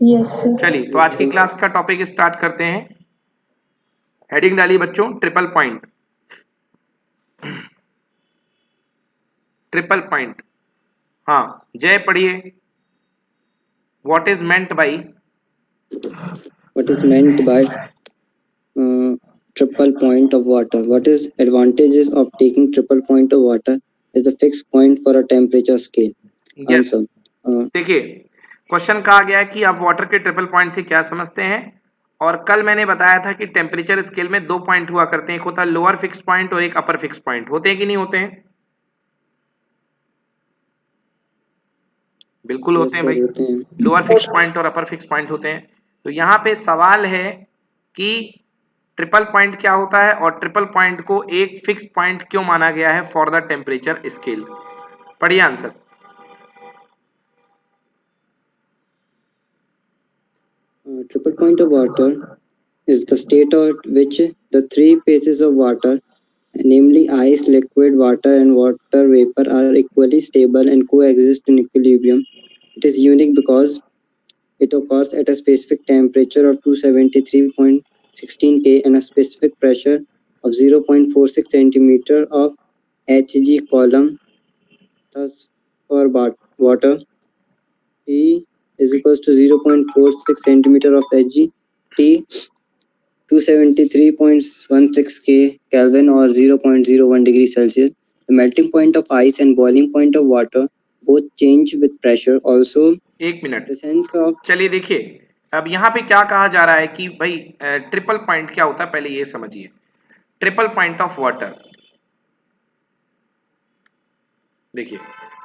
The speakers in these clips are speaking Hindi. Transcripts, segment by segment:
Yes sir. चलिए तो आज की क्लास का टॉपिक स्टार्ट करते हैं। हेडिंग डालिए बच्चों, ट्रिपल पॉइंट। ट्रिपल पॉइंट, हाँ जय पढ़िए। What is meant by What is meant by triple point of water? What is advantages of taking triple point of water as a fixed point for a temperature scale? Yes. Answer. देखिए क्वेश्चन कहा गया है कि आप वाटर के ट्रिपल पॉइंट से क्या समझते हैं। और कल मैंने बताया था कि टेम्परेचर स्केल में दो पॉइंट हुआ करते हैं, एक होता है लोअर फिक्स पॉइंट और एक अपर फिक्स पॉइंट। होते हैं कि नहीं होते हैं? बिल्कुल होते Yes, हैं sir. भाई। होते हैं. लोअर फिक्स पॉइंट और अपर फिक्स पॉइंट होते हैं। तो यहाँ पे सवाल है कि ट्रिपल पॉइंट क्या होता है और ट्रिपल पॉइंट को एक फिक्स पॉइंट क्यों माना गया है फॉर द टेम्परेचर स्केल। पढ़िए answer. Triple point of water is the state at which the three phases of water, namely ice, liquid water, and water vapor, are equally stable and coexist in equilibrium. It is unique because it occurs at a specific temperature of 273.16 K and a specific pressure of 0.46 centimeter of Hg column. Thus, for water, T is equals to 0.46 centimeter of Hg, T 273.16 K Kelvin or 0.01 degree Celsius. The melting point of ice and boiling point of water both change with pressure. Also, एक मिनट, presence of चलिए देखिए अब यहाँ पे क्या कहा जा रहा है कि भाई ट्रिपल पॉइंट क्या होता है, पहले ये समझिए। ट्रिपल पॉइंट ऑफ वाटर, देखिए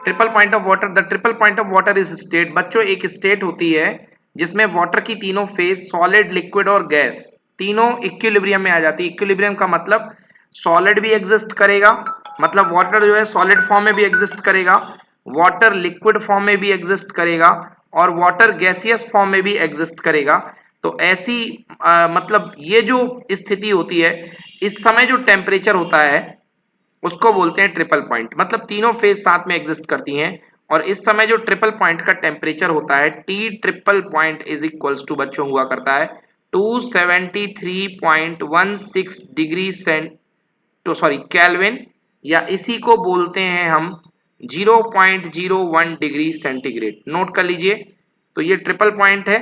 triple point of water, the triple point of water is state. बच्चों एक स्टेट होती है जिसमें वाटर की तीनों फेज, सॉलिड, लिक्विड और गैस, तीनों इक्विलिब्रियम में आ जाती है। इक्विलिब्रियम का मतलब सॉलिड भी एग्जिस्ट करेगा, मतलब वाटर जो है सॉलिड फॉर्म में भी एग्जिस्ट करेगा, वाटर लिक्विड फॉर्म में भी एग्जिस्ट करेगा और वाटर गैसियस फॉर्म में भी एग्जिस्ट करेगा। तो ऐसी मतलब ये जो स्थिति होती है, इस समय जो टेम्परेचर होता है उसको बोलते हैं ट्रिपल पॉइंट। मतलब तीनों फेज साथ में एग्जिस्ट करती हैं और इस समय जो ट्रिपल पॉइंट का टेम्परेचर होता है T triple point is equals to बच्चों हुआ करता है 273.16 डिग्री सेंट तो सॉरी केल्विन, या इसी को बोलते हैं हम 0.01 डिग्री सेंटीग्रेड। नोट कर लीजिए। तो ये ट्रिपल पॉइंट है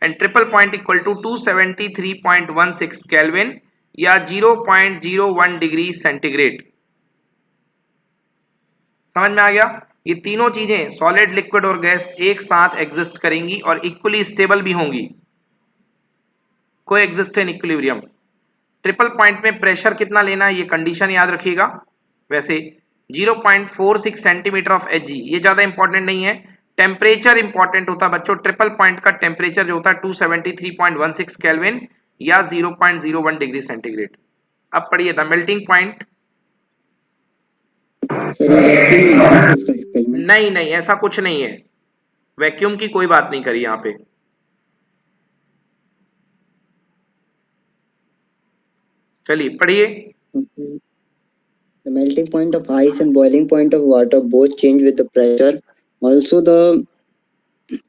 and triple point equal to 273.16 kelvin या 0.01 डिग्री सेंटीग्रेड। समझ में आ गया? ये तीनों चीजें सॉलिड, लिक्विड और गैस एक साथ एग्जिस्ट करेंगी और इक्वली स्टेबल भी होंगी, को exist in equilibrium. Triple point में प्रेशर कितना लेना है ये कंडीशन याद रखिएगा। वैसे 0.46 सेंटीमीटर ऑफ एच जी ये ज्यादा इंपॉर्टेंट नहीं है, टेम्परेचर इंपॉर्टेंट होता है बच्चों। ट्रिपल पॉइंट का टेम्परेचर जो होता है 273.16 केल्विन या 0.01 डिग्री सेंटीग्रेड। अब पढ़िए द मेल्टिंग पॉइंट। सर ये वैक्यूम नहीं है ना सर इसका एक्सपेरिमेंट? नहीं नहीं ऐसा कुछ नहीं है, वैक्यूम की कोई बात नहीं करी यहाँ पे। चलिए पढ़िए। The melting point of ice and boiling point of water both change with the pressure. Also, the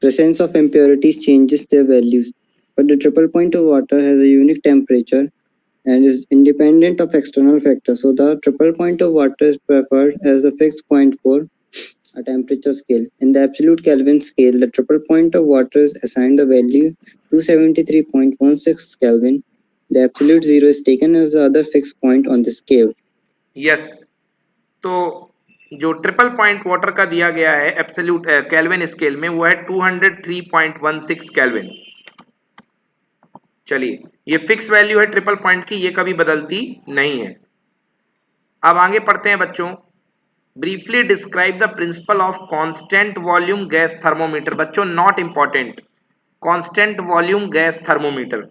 presence of impurities changes their values. But the triple point of water has a unique temperature and is independent of external factors. So the triple point of water is preferred as a fixed point for a temperature scale. In the absolute Kelvin scale, the triple point of water is assigned the value 273.16 Kelvin. The absolute zero is taken as the other fixed point on the scale. Yes, तो जो ट्रिपल पॉइंट वाटर का दिया गया है एब्सोल्यूट केल्विन स्केल में वो है 203.16 केल्विन। चलिए ये फिक्स वैल्यू है ट्रिपल पॉइंट की, ये कभी बदलती नहीं है। अब आगे पढ़ते हैं बच्चों। Briefly describe the principle of constant volume gas thermometer. बच्चों not important, constant volume gas thermometer.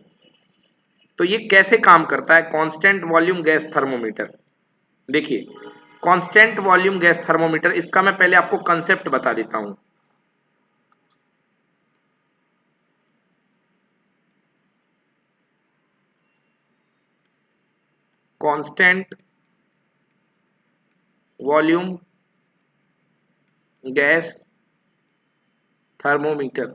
तो ये कैसे काम करता है कांस्टेंट वॉल्यूम गैस थर्मोमीटर? देखिए कांस्टेंट वॉल्यूम गैस थर्मोमीटर, इसका मैं पहले आपको कंसेप्ट बता देता हूं। Constant volume gas thermometer.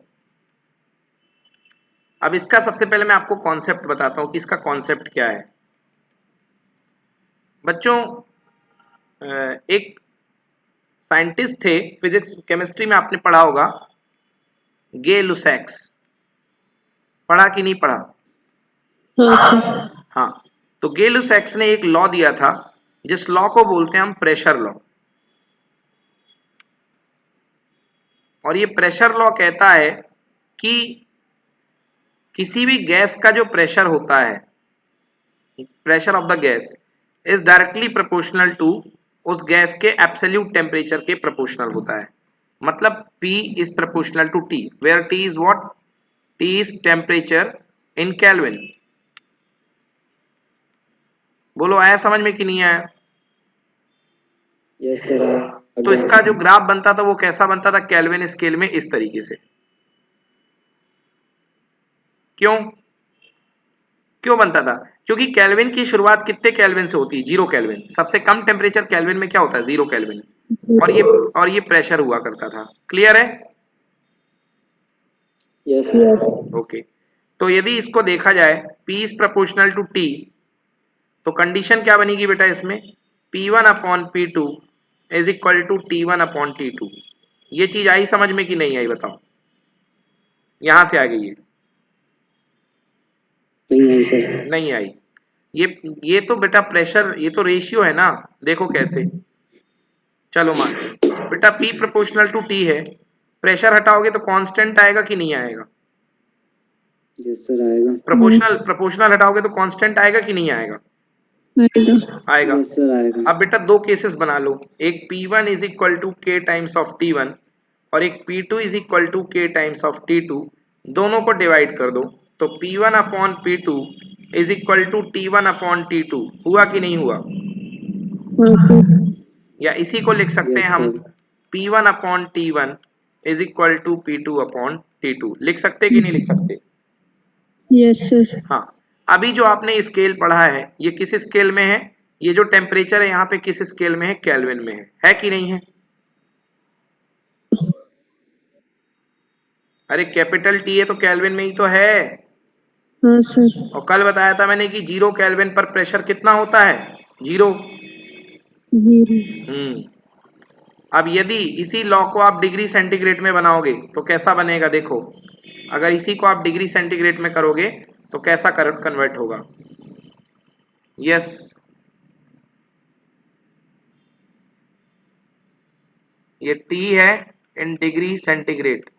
अब इसका सबसे पहले मैं आपको कॉन्सेप्ट बताता हूं कि इसका कॉन्सेप्ट क्या है। बच्चों एक साइंटिस्ट थे, फिजिक्स केमिस्ट्री में आपने पढ़ा होगा, गे लुसैक्स। पढ़ा कि नहीं पढ़ा? हाँ सर। हाँ, तो गे लुसैक्स ने एक लॉ दिया था, जिस लॉ को बोलते हैं हम प्रेशर लॉ। और ये प्रेशर लॉ कहता है कि किसी भी गैस का जो प्रेशर होता है, pressure of the gas is directly proportional to उस गैस के एब्सोल्यूट टेम्परेचर के प्रोपोर्शनल होता है। मतलब P is proportional to T, where T is what? T is temperature in kelvin. बोलो आया समझ में कि नहीं आया? Yes sir. तो इसका जो ग्राफ बनता था वो कैसा बनता था केल्विन स्केल में? इस तरीके से। क्यों क्यों बनता था? क्योंकि केल्विन की शुरुआत कितने केल्विन से होती है? 0 केल्विन। सबसे कम टेम्परेचर केल्विन में क्या होता है? 0 केल्विन। और ये प्रेशर हुआ करता था। क्लियर है? यस। ओके। तो यदि इसको देखा जाए P is proportional to T, तो कंडीशन क्या बनेगी बेटा इसमें? P1 upon P2 is equal to T1 upon T2। ये चीज आई समझ में कि नहीं आई बताओ? यहां से आ गई है? नहीं आई सर। नहीं आई। ये तो बेटा प्रेशर, ये तो रेशियो है ना। देखो कैसे। चलो मान लो बेटा P प्रोपोर्शनल टू T है, प्रेशर हटाओगे तो कांस्टेंट आएगा कि नहीं आएगा? यस सर आएगा। प्रोपोर्शनल हटाओगे तो कांस्टेंट आएगा कि नहीं आएगा? आएगा। यस सर आएगा। अब बेटा दो केसेस बना लो, एक P1 is equal to K times of T1 और एक P2 is equal to K times of T2। दोनों को डिवाइड कर दो तो P1 upon P2 is equal to T1 upon T2। हुआ कि नहीं हुआ? या इसी को लिख सकते हैं यस हम, sir. P1 upon T1 is equal to P2 upon T2। लिख सकते कि नहीं लिख सकते? Yes sir. हाँ। अभी जो आपने स्केल पढ़ा है ये किस स्केल में है? ये जो टेम्परेचर है यहाँ पे किस स्केल में है? केल्विन में है कि नहीं है? अरे कैपिटल T है तो केल्विन में ही तो है। हाँ सर। और कल बताया था मैंने कि 0 केल्विन पर प्रेशर कितना होता है? 0। 0। अब यदि इसी लॉ को आप डिग्री सेंटीग्रेड में बनाओगे तो कैसा बनेगा? देखो, अगर इसी को आप डिग्री सेंटीग्रेड में करोगे तो कैसा कन्वर्ट होगा? यस, ये T है in degree centigrade.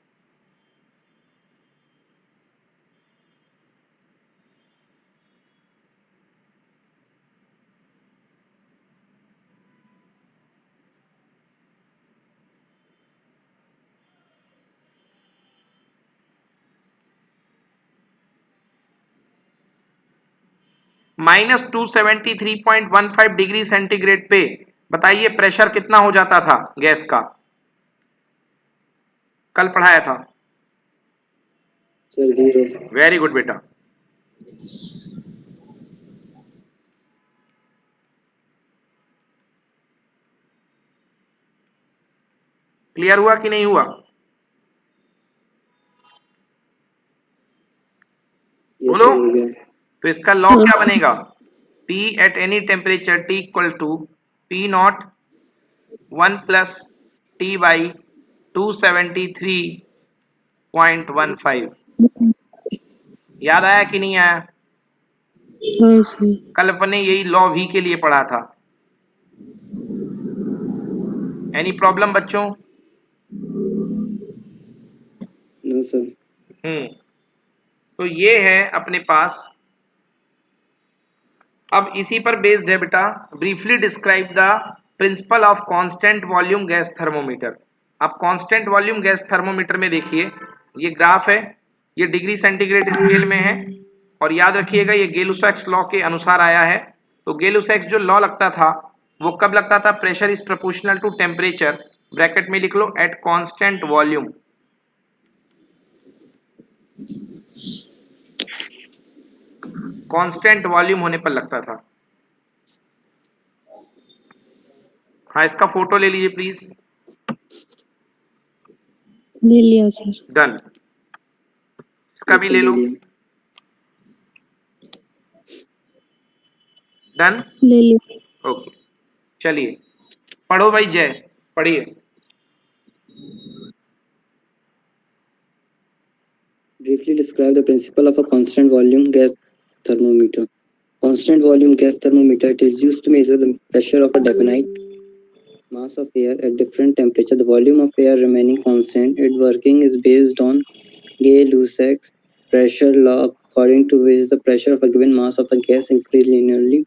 -273.15 degree centigrade पे बताइए प्रेशर कितना हो जाता था गैस का? कल पढ़ाया था। सर 0। वेरी गुड बेटा। क्लियर हुआ कि नहीं हुआ? बोलो। हो गया। तो इसका लॉ क्या बनेगा? P at any temperature T equal to P naught 1 plus T by 273.15। याद आया कि नहीं आया? हाँ सर। कल अपने यही लॉ V के लिए पढ़ा था। एनी प्रॉब्लम बच्चों? No sir. तो ये है अपने पास। अब इसी पर बेस्ड है बेटा, briefly describe the principle of constant volume gas thermometer. अब कांस्टेंट वॉल्यूम गैस थर्मोमीटर में देखिए, ये ग्राफ है, ये डिग्री सेंटीग्रेड स्केल में है और याद रखिएगा ये गे-लुसैक्स लॉ के अनुसार आया है। तो गे-लुसैक्स जो लॉ लगता था वो कब लगता था? Pressure is proportional to temperature, bracket में लिख लो, at constant volume. Constant volume होने पर लगता था। हाँ, इसका फोटो ले लीजिए प्लीज। ले लिया सर। डन। इसका भी ले लो। डन। ले लिया। ओके, चलिए पढ़ो भाई जय, पढ़िए। Briefly describe the principle of a constant volume gas thermometer. Constant volume gas thermometer, it is used to measure the pressure of a definite mass of air at different temperature. The volume of air remaining constant. Its working is based on Gay-Lussac's pressure law, according to which the pressure of a given mass of a gas increases linearly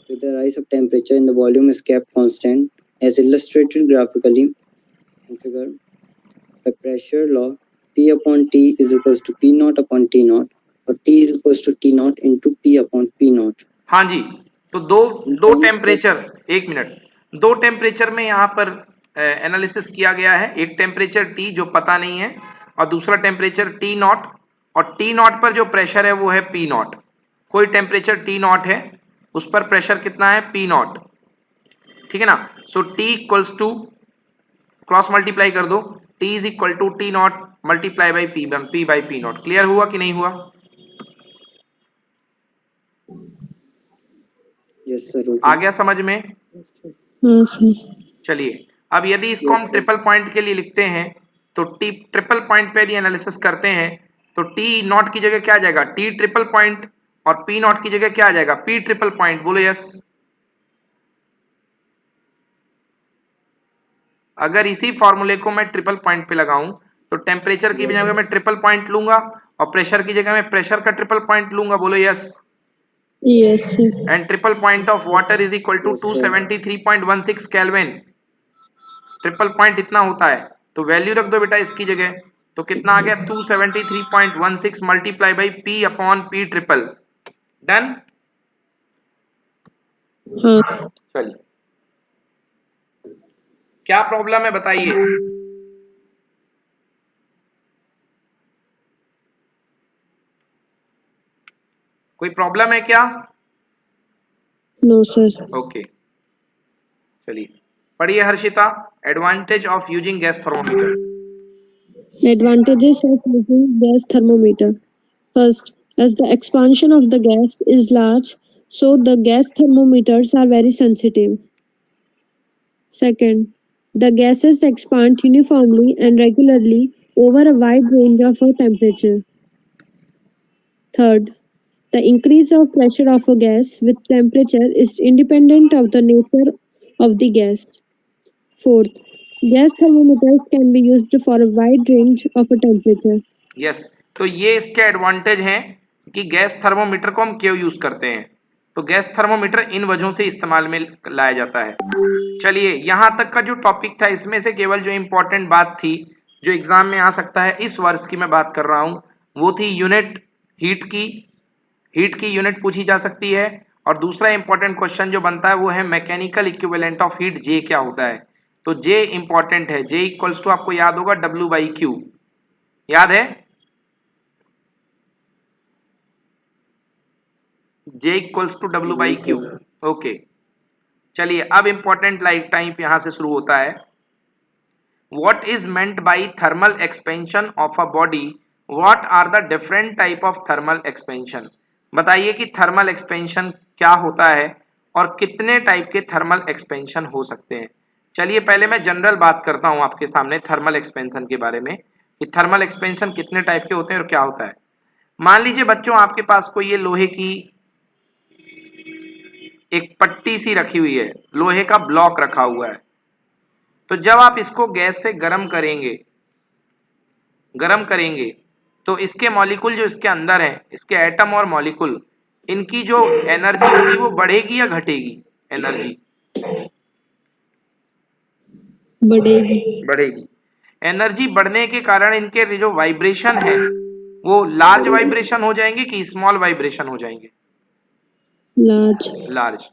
with the rise of temperature and the volume is kept constant, as illustrated graphically in figure. By pressure law, P upon T is equals to P naught upon T naught, or T is equals to T naught into P upon P naught. हाँ जी, तो दो टेम्परेचर, एक मिनट, दो टेम्परेचर में यहाँ पर एनालिसिस किया गया है। एक टेम्परेचर टी जो पता नहीं है और दूसरा टेम्परेचर टी नॉट, और टी नॉट पर जो प्रेशर है वो है पी नॉट। कोई टेम्परेचर टी नॉट है, उस पर प्रेशर कितना है, पी नॉट, ठीक है ना। So T equals to, cross multiply कर दो, T is equal to T not multiply by P by P not. Clear हुआ कि नहीं हुआ? Yes, sir. Okay. आ गया समझ में? हाँ सर। चलिए अब यदि इसको हम ट्रिपल पॉइंट के लिए लिखते हैं तो टी ट्रिपल पॉइंट पे यदि एनालिसिस करते हैं तो टी नॉट की जगह क्या आ जाएगा, टी ट्रिपल पॉइंट, और पी नॉट की जगह क्या आ जाएगा, पी ट्रिपल पॉइंट। बोलो यस। अगर इसी फॉर्मूले को मैं ट्रिपल पॉइंट पे लगाऊं तो टेम्परेचर की जगह मैं ट्रिपल पॉइंट लूंगा और प्रेशर की जगह मैं प्रेशर का ट्रिपल पॉइंट लूंगा। बोलो yes. Yes sir. And triple point of water is equal to 273.16 kelvin. Triple point इतना होता है, तो वैल्यू रख दो बेटा इसकी जगह, तो कितना आ गया 273.16 multiply by P upon P triple. Done. हाँ। चलिए क्या प्रॉब्लम है बताइए। कोई प्रॉब्लम है क्या? No sir. ओके, चलिए पढ़िए Harshita. Advantage of using gas thermometer. Advantages of using gas thermometer. First, as the expansion of the gas is large, so the gas thermometers are very sensitive. Second, the gases expand uniformly and regularly over a wide range of temperature. Third, the increase of pressure of a gas with temperature is independent of the nature of the gas. Fourth, gas thermometers can be used for a wide range of a temperature. Yes, तो ये इसके एडवांटेज हैं कि गैस थर्मोमीटर को हम क्यों यूज करते हैं। तो गैस थर्मोमीटर इन वजहों से इस्तेमाल में लाया जाता है। चलिए यहां तक का जो टॉपिक था इसमें से केवल जो इंपॉर्टेंट बात थी जो एग्जाम में आ सकता है इस वर्ष की मैं बात कर रहा हूं, वो थी यूनिट हीट की। हीट की यूनिट पूछी जा सकती है। और दूसरा इंपॉर्टेंट क्वेश्चन जो बनता है वो है मैकेनिकल इक्विवेलेंट ऑफ हीट, जे क्या होता है। तो जे इंपॉर्टेंट है, जे इक्वल्स टू आपको याद होगा डब्ल्यू बाई क्यू, याद है? J equals to W by Q. Okay, चलिए अब इंपॉर्टेंट लाइफ टाइप यहां से शुरू होता है। What is meant by thermal expansion of a body? What are the different type of thermal expansion? बताइए कि थर्मल एक्सपेंशन क्या होता है और कितने टाइप के थर्मल एक्सपेंशन हो सकते हैं। चलिए पहले मैं जनरल बात करता हूं आपके सामने थर्मल एक्सपेंशन के बारे में कि थर्मल एक्सपेंशन कितने टाइप के होते हैं और क्या होता है। मान लीजिए बच्चों आपके पास कोई ये लोहे की एक पट्टी सी रखी हुई है, लोहे का ब्लॉक रखा हुआ है। तो जब आप इसको गैस से गर्म करेंगे तो इसके मॉलिक्यूल जो इसके अंदर है, इसके एटम और मॉलिक्यूल, इनकी जो एनर्जी होगी वो बढ़ेगी या घटेगी? एनर्जी बढ़ेगी। एनर्जी बढ़ने के कारण इनके जो वाइब्रेशन है वो लार्ज वाइब्रेशन हो जाएंगे कि स्मॉल वाइब्रेशन हो जाएंगे? लार्ज।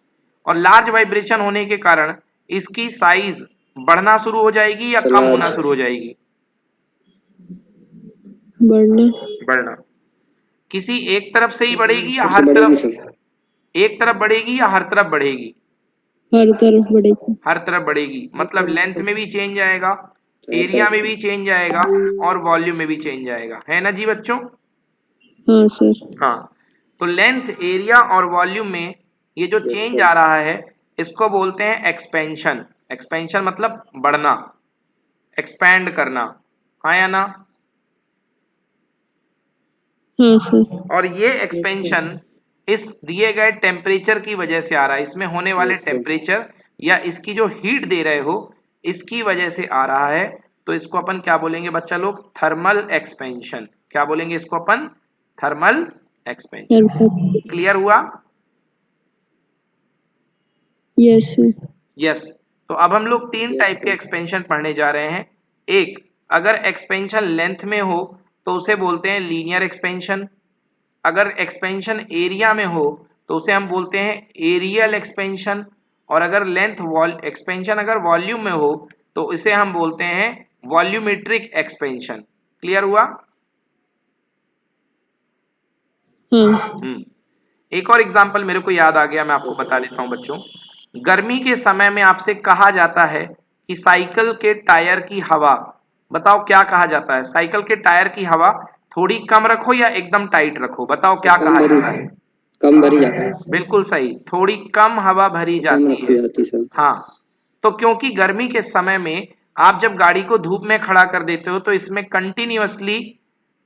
और लार्ज वाइब्रेशन होने के कारण इसकी साइज बढ़ना शुरू हो जाएगी या कम होना शुरू हो जाएगी? बढ़ना। किसी एक तरफ से ही बढ़ेगी या हर तरफ? एक तरफ बढ़ेगी या हर तरफ बढ़ेगी? हर तरफ बढ़ेगी। हर तरफ बढ़ेगी, मतलब लेंथ में भी चेंज आएगा, एरिया में भी चेंज आएगा और वॉल्यूम में भी चेंज आएगा, है ना जी बच्चों? हाँ सर। हाँ, तो लेंथ, एरिया और वॉल्यूम में ये जो Yes, चेंज sir. आ रहा है इसको बोलते हैं एक्सपेंशन। एक्सपेंशन मतलब बढ़ना, एक्सपैंड करना, हाँ या ना? हाँ सर। और ये एक्सपेंशन इस दिए गए टेम्परेचर की वजह से आ रहा है, इसमें होने वाले Yes, sir. टेम्परेचर या इसकी जो हीट दे रहे हो इसकी वजह से आ रहा है। तो इसको अपन क्या बोलेंगे बच्चा लोग? Thermal expansion. क्या बोलेंगे इसको अपन? Thermal expansion. क्लियर हुआ? Yes sir. यस। तो अब हम लोग तीन Yes, टाइप के sir. एक्सपेंशन पढ़ने जा रहे हैं। एक, अगर एक्सपेंशन लेंथ में हो तो उसे बोलते हैं लीनियर एक्सपेंशन। अगर एक्सपेंशन एरिया में हो तो उसे हम बोलते हैं एरियल एक्सपेंशन। और अगर लेंथ एक्सपेंशन अगर वॉल्यूम में हो तो इसे हम बोलते हैं वॉल्यूमेट्रिक एक्सपेंशन। क्लियर हुआ? हाँ। एक और एग्जांपल मेरे को याद आ गया, मैं आपको Yes, बता sir. देता हूं बच्चों। गर्मी के समय में आपसे कहा जाता है कि साइकिल के टायर की हवा, बताओ क्या कहा जाता है? साइकिल के टायर की हवा थोड़ी कम रखो या एकदम टाइट रखो? बताओ So क्या कहा जाता है? कम भरी जाती है. बिल्कुल सही, थोड़ी कम हवा भरी कम जाती रखी है। जाती सर. हाँ, तो क्योंकि गर्मी के समय में आप जब गाड़ी को धूप में खड़ा कर देते हो तो इसमें कंटिन्यूअसली,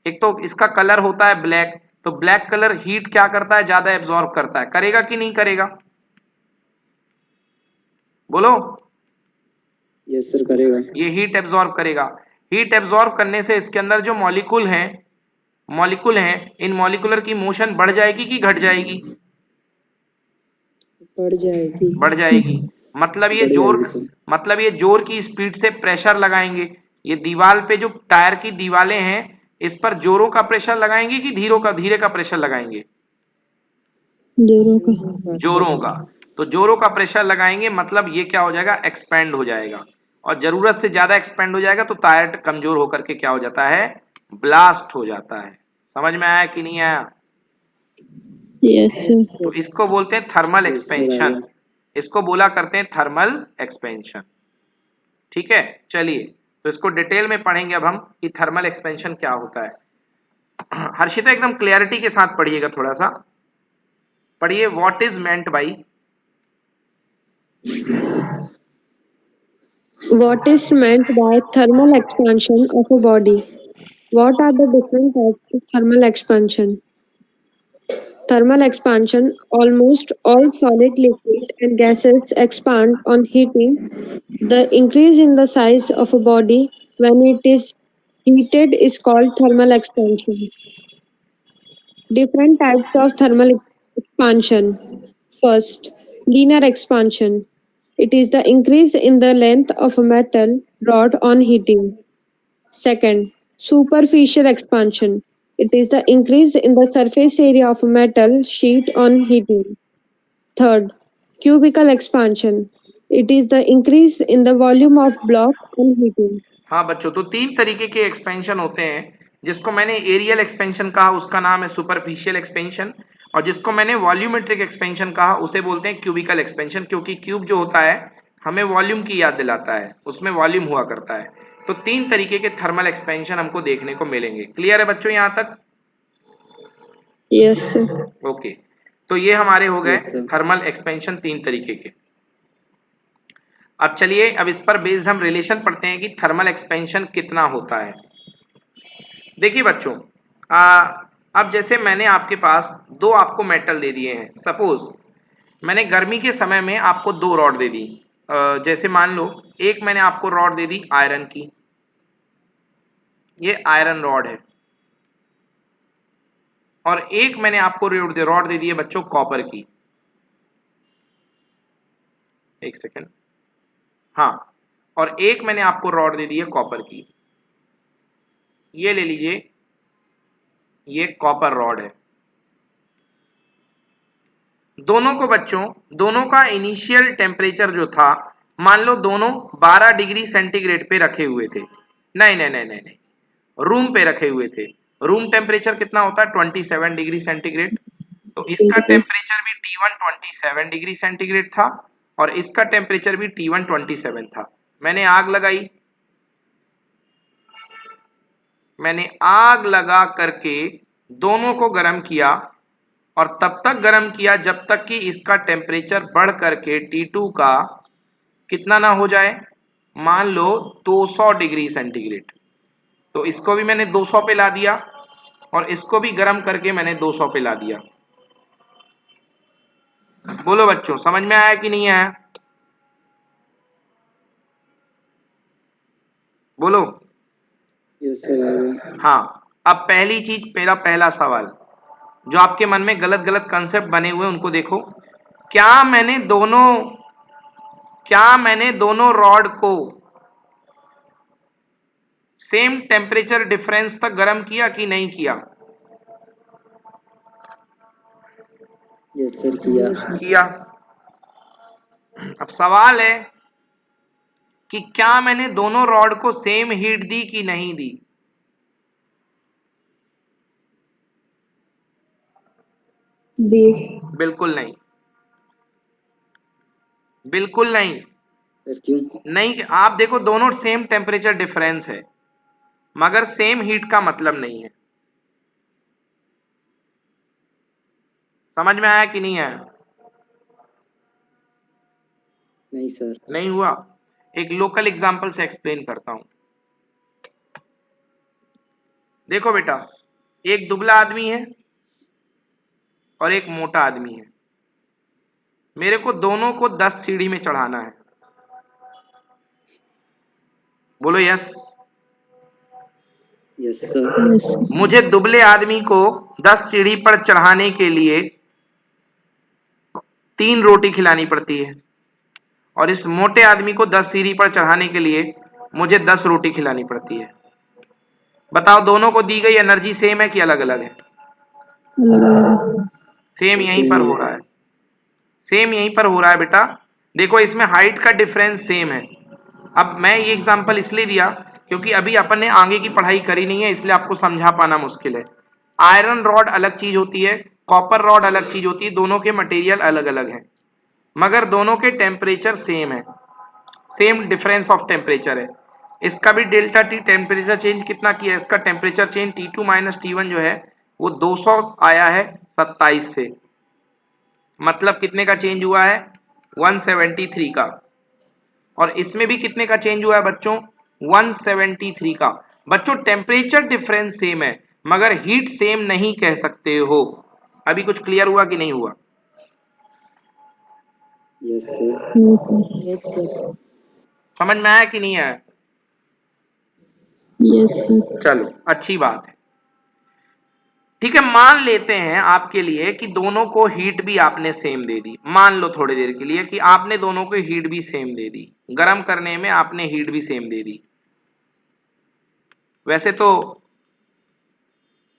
एक तो इसका कलर होता है ब्लैक, तो ब्लैक कलर हीट क्या करता है? ज्यादा एब्जॉर्ब करता है। करेगा कि नहीं करेगा? बोलो। Yes, sir. करेगा. ये हीट एब्जॉर्ब करेगा। हीट एब्जॉर्ब करने से इसके अंदर जो मॉलिक्यूल हैं, इन मॉलिक्यूलर की मोशन बढ़ जाएगी कि घट जाएगी? बढ़ जाएगी. बढ़ जाएगी। मतलब ये बढ़ जोर, जाएगी सर. मतलब ये जोर की स्पीड से प्रेशर लगाएंगे। ये दीवार पे जो टायर की दीवारें हैं इस पर जोरों का प्रेशर लगाएंगे कि धीरे का प्रेशर लगाएंगे? जोरों का। जोरों का। तो जोरों का प्रेशर लगाएंगे, मतलब ये क्या हो जाएगा? एक्सपेंड हो जाएगा। और जरूरत से ज्यादा एक्सपेंड हो जाएगा तो टायर कमजोर होकर के क्या हो जाता है? ब्लास्ट हो जाता है। समझ में आया कि नहीं आया? Yes sir. तो इसको बोलते हैं थर्मल Yes, sir. आ एक्सपेंशन। गया. इसको बोला करते हैं थर्मल एक्सपेंशन। ठीक है, चलिए तो इसको डिटेल में पढ़ेंगे अब हम कि थर्मल एक्सपेंशन क्या होता है। हर्षिता एकदम क्लियरिटी के साथ पढ़िएगा, थोड़ा सा पढ़िए। What is meant by? What is meant by thermal expansion of a body? What are the different types of thermal expansion? Thermal expansion: almost all solid, liquid, and gases expand on heating. The increase in the size of a body when it is heated is called thermal expansion. Different types of thermal expansion. First, linear expansion. It is the increase in the length of a metal rod on heating. Second, superficial expansion. It is the increase in the surface area of a metal sheet on heating. Third, cubical expansion. It is the increase in the volume of block on heating. हाँ बच्चों, तो तीन तरीके के एक्सपेंशन होते हैं। जिसको मैंने एरियल एक्सपेंशन कहा उसका नाम है सुपरफिशियल एक्सपेंशन, और जिसको मैंने वॉल्यूमेट्रिक एक्सपेंशन कहा उसे बोलते हैं क्यूबिकल एक्सपेंशन, क्योंकि क्यूब जो होता है हमें वॉल्यूम की याद दिलाता है, उसमें वॉल्यूम हुआ करता है। तो तीन तरीके के थर्मल एक्सपेंशन हमको देखने को मिलेंगे। क्लियर है बच्चों यहाँ तक? Yes, sir. ओके, तो ये हमारे हो गए Yes, sir. थर्मल एक्सपेंशन तीन तरीके के। अब चलिए, अब इस पर बेस्ड हम रिलेशन पढ़ते हैं कि थर्मल एक्सपेंशन कितना होता है। देखिए बच्चों, अब जैसे मैंने आपके पास दो आपको मेटल दे दिए हैं। सपोज मैंने गर्मी के समय में आपको दो रॉड दे दी। जैसे मान लो एक मैंने आपको रॉड दे दी आयरन की, ये आयरन रॉड है, और एक मैंने आपको रॉड दे दी है बच्चों कॉपर की। एक सेकेंड, हाँ, और एक मैंने आपको रॉड दे दी है कॉपर की। ये ले लीजिए, ये कॉपर रॉड है। दोनों को बच्चों, दोनों का इनिशियल टेम्परेचर जो था, मान लो दोनों 12 डिग्री सेंटीग्रेड पे रखे हुए थे। नहीं नहीं नहीं नहीं नहीं, रूम पे रखे हुए थे। रूम टेम्परेचर कितना होता है? 27 डिग्री सेंटीग्रेड। तो इसका टेम्परेचर भी T1 27 डिग्री सेंटीग्रेड था और इसका टेम्परेचर भी T1 27 था। मैंने आग लगाई, मैंने आग लगा करके दोनों को गर्म किया और तब तक गर्म किया जब तक कि इसका टेम्परेचर बढ़ करके T2 का कितना ना हो जाए, मान लो 200 डिग्री सेंटीग्रेड। तो इसको भी मैंने 200 पे ला दिया और इसको भी गर्म करके मैंने 200 पे ला दिया। बोलो बच्चों, समझ में आया कि नहीं आया? बोलो। यस सर, आ गया। हाँ, अब पहली चीज, मेरा पहला सवाल जो आपके मन में गलत गलत कंसेप्ट बने हुए उनको देखो। क्या मैंने दोनों रॉड को सेम टेम्परेचर डिफरेंस तक गर्म किया कि नहीं किया? यस सर, किया। किया। अब सवाल है कि क्या मैंने दोनों रॉड को सेम हीट दी कि नहीं दी? दी। बिल्कुल नहीं, बिल्कुल नहीं। सर क्यों? नहीं, आप देखो दोनों सेम टेम्परेचर डिफरेंस है मगर सेम हीट का मतलब नहीं है। समझ में आया कि नहीं आया? नहीं सर। नहीं हुआ। एक लोकल एग्जांपल से एक्सप्लेन करता हूं। देखो बेटा, एक दुबला आदमी है और एक मोटा आदमी है। मेरे को दोनों को 10 सीढ़ी में चढ़ाना है। बोलो यस। Yes sir. यस। मुझे दुबले आदमी को 10 सीढ़ी पर चढ़ाने के लिए 3 रोटी खिलानी पड़ती है और इस मोटे आदमी को 10 सीढ़ी पर चढ़ाने के लिए मुझे 10 रोटी खिलानी पड़ती है। बताओ दोनों को दी गई एनर्जी सेम है कि अलग अलग है? अलग अलग। सेम यहीं सेम पर है। हो रहा है। सेम यहीं पर हो रहा है बेटा। देखो इसमें हाइट का डिफरेंस सेम है। अब मैं ये एग्जांपल इसलिए दिया क्योंकि अभी अपन ने आगे की पढ़ाई करी नहीं है, इसलिए आपको समझा पाना मुश्किल है। आयरन रॉड अलग चीज होती है, कॉपर रॉड अलग चीज होती है, दोनों के मटेरियल अलग अलग हैं मगर दोनों के टेम्परेचर सेम है, सेम डिफरेंस ऑफ टेम्परेचर है। इसका भी डेल्टा टी टेम्परेचर चेंज कितना किया है, इसका temperature change T2 minus T1 जो है वो 200 आया है 27 से, मतलब कितने का चेंज हुआ है? 173 का। और इसमें भी कितने का चेंज हुआ है बच्चों? 173 का। बच्चों टेम्परेचर डिफरेंस सेम है मगर हीट सेम नहीं कह सकते हो। अभी कुछ क्लियर हुआ कि नहीं हुआ? Yes sir. Yes sir. समझ में आया कि नहीं आया? Yes sir. चलो अच्छी बात है। ठीक है, मान लेते हैं आपके लिए कि दोनों को हीट भी आपने सेम दे दी। मान लो थोड़ी देर के लिए कि आपने दोनों को हीट भी सेम दे दी, गर्म करने में आपने हीट भी सेम दे दी। वैसे तो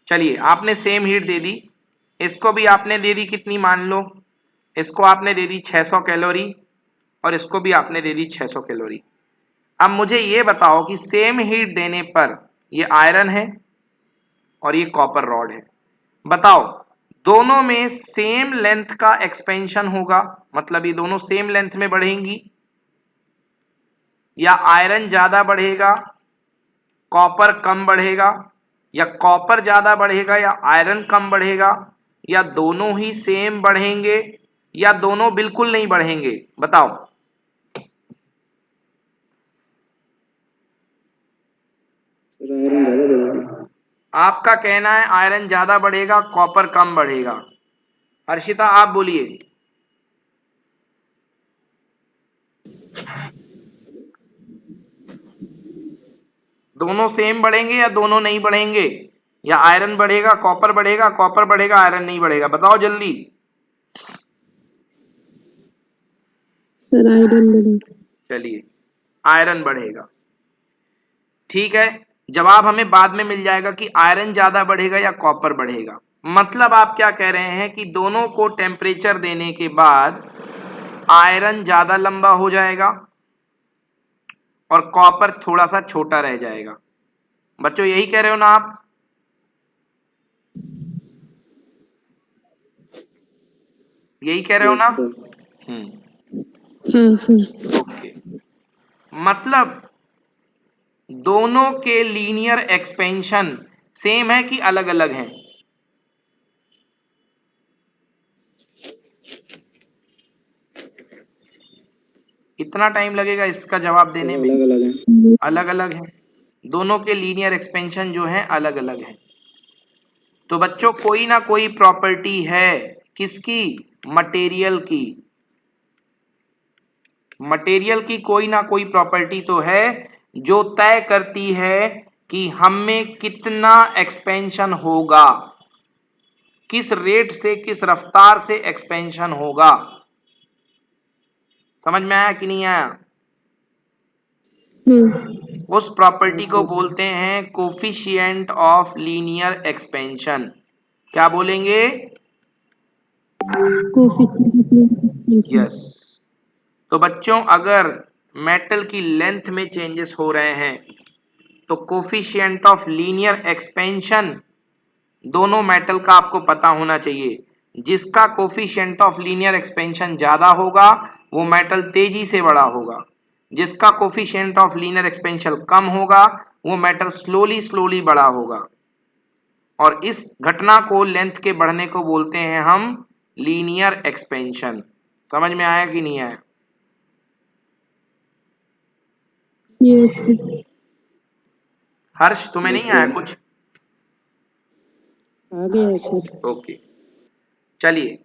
चलिए आपने सेम हीट दे दी, इसको भी आपने दे दी कितनी, मान लो इसको आपने दे दी 600 कैलोरी और इसको भी आपने दे दी 600 कैलोरी। अब मुझे ये बताओ कि सेम हीट देने पर ये आयरन है और ये कॉपर रॉड है। बताओ दोनों में सेम लेंथ का एक्सपेंशन होगा, मतलब ये दोनों सेम लेंथ में बढ़ेंगी, या आयरन ज्यादा बढ़ेगा कॉपर कम बढ़ेगा, या कॉपर ज्यादा बढ़ेगा या आयरन कम बढ़ेगा, या दोनों ही सेम बढ़ेंगे, या दोनों बिल्कुल नहीं बढ़ेंगे? बताओ। सर आयरन ज़्यादा बढ़ेगा। आपका कहना है आयरन ज्यादा बढ़ेगा कॉपर कम बढ़ेगा। हर्षिता आप बोलिए। दोनों सेम बढ़ेंगे या दोनों नहीं बढ़ेंगे, या आयरन बढ़ेगा कॉपर बढ़ेगा, कॉपर बढ़ेगा आयरन नहीं बढ़ेगा? बताओ जल्दी। सर आयरन बढ़ेगा। चलिए आयरन बढ़ेगा। ठीक है, जवाब हमें बाद में मिल जाएगा कि आयरन ज्यादा बढ़ेगा या कॉपर बढ़ेगा। मतलब आप क्या कह रहे हैं कि दोनों को टेम्परेचर देने के बाद आयरन ज्यादा लंबा हो जाएगा और कॉपर थोड़ा सा छोटा रह जाएगा। बच्चों यही कह रहे हो ना आप? यही कह रहे हो यस ना? सर। हम्म। हाँ सर। ओके, मतलब दोनों के लीनियर एक्सपेंशन सेम है कि अलग अलग हैं? इतना टाइम लगेगा इसका जवाब देने में? अलग अलग है। अलग अलग है, दोनों के लीनियर एक्सपेंशन जो है अलग अलग है। तो बच्चों कोई ना कोई प्रॉपर्टी है किसकी? मटेरियल की। मटेरियल की कोई ना कोई प्रॉपर्टी तो है जो तय करती है कि हम में कितना एक्सपेंशन होगा, किस रेट से, किस रफ्तार से एक्सपेंशन होगा। समझ में आया कि नहीं आया? उस प्रॉपर्टी को बोलते हैं कोफिशिएंट ऑफ लीनियर एक्सपेंशन। क्या बोलेंगे? यस। तो बच्चों अगर मेटल की लेंथ में चेंजेस हो रहे हैं तो कोफिशिएंट ऑफ लीनियर एक्सपेंशन दोनों मेटल का आपको पता होना चाहिए। जिसका कोफिशिएंट ऑफ लीनियर एक्सपेंशन ज्यादा होगा वो मेटल तेजी से बड़ा होगा, जिसका कोफिशिएंट ऑफ लीनियर एक्सपेंशन कम होगा वो मेटल स्लोली स्लोली बड़ा होगा। और इस घटना को, लेंथ के बढ़ने को बोलते हैं हम लीनियर एक्सपेंशन। समझ में आया कि नहीं आया? यस हर्ष तुम्हें नहीं आया कुछ? आ गया सर। ओके चलिए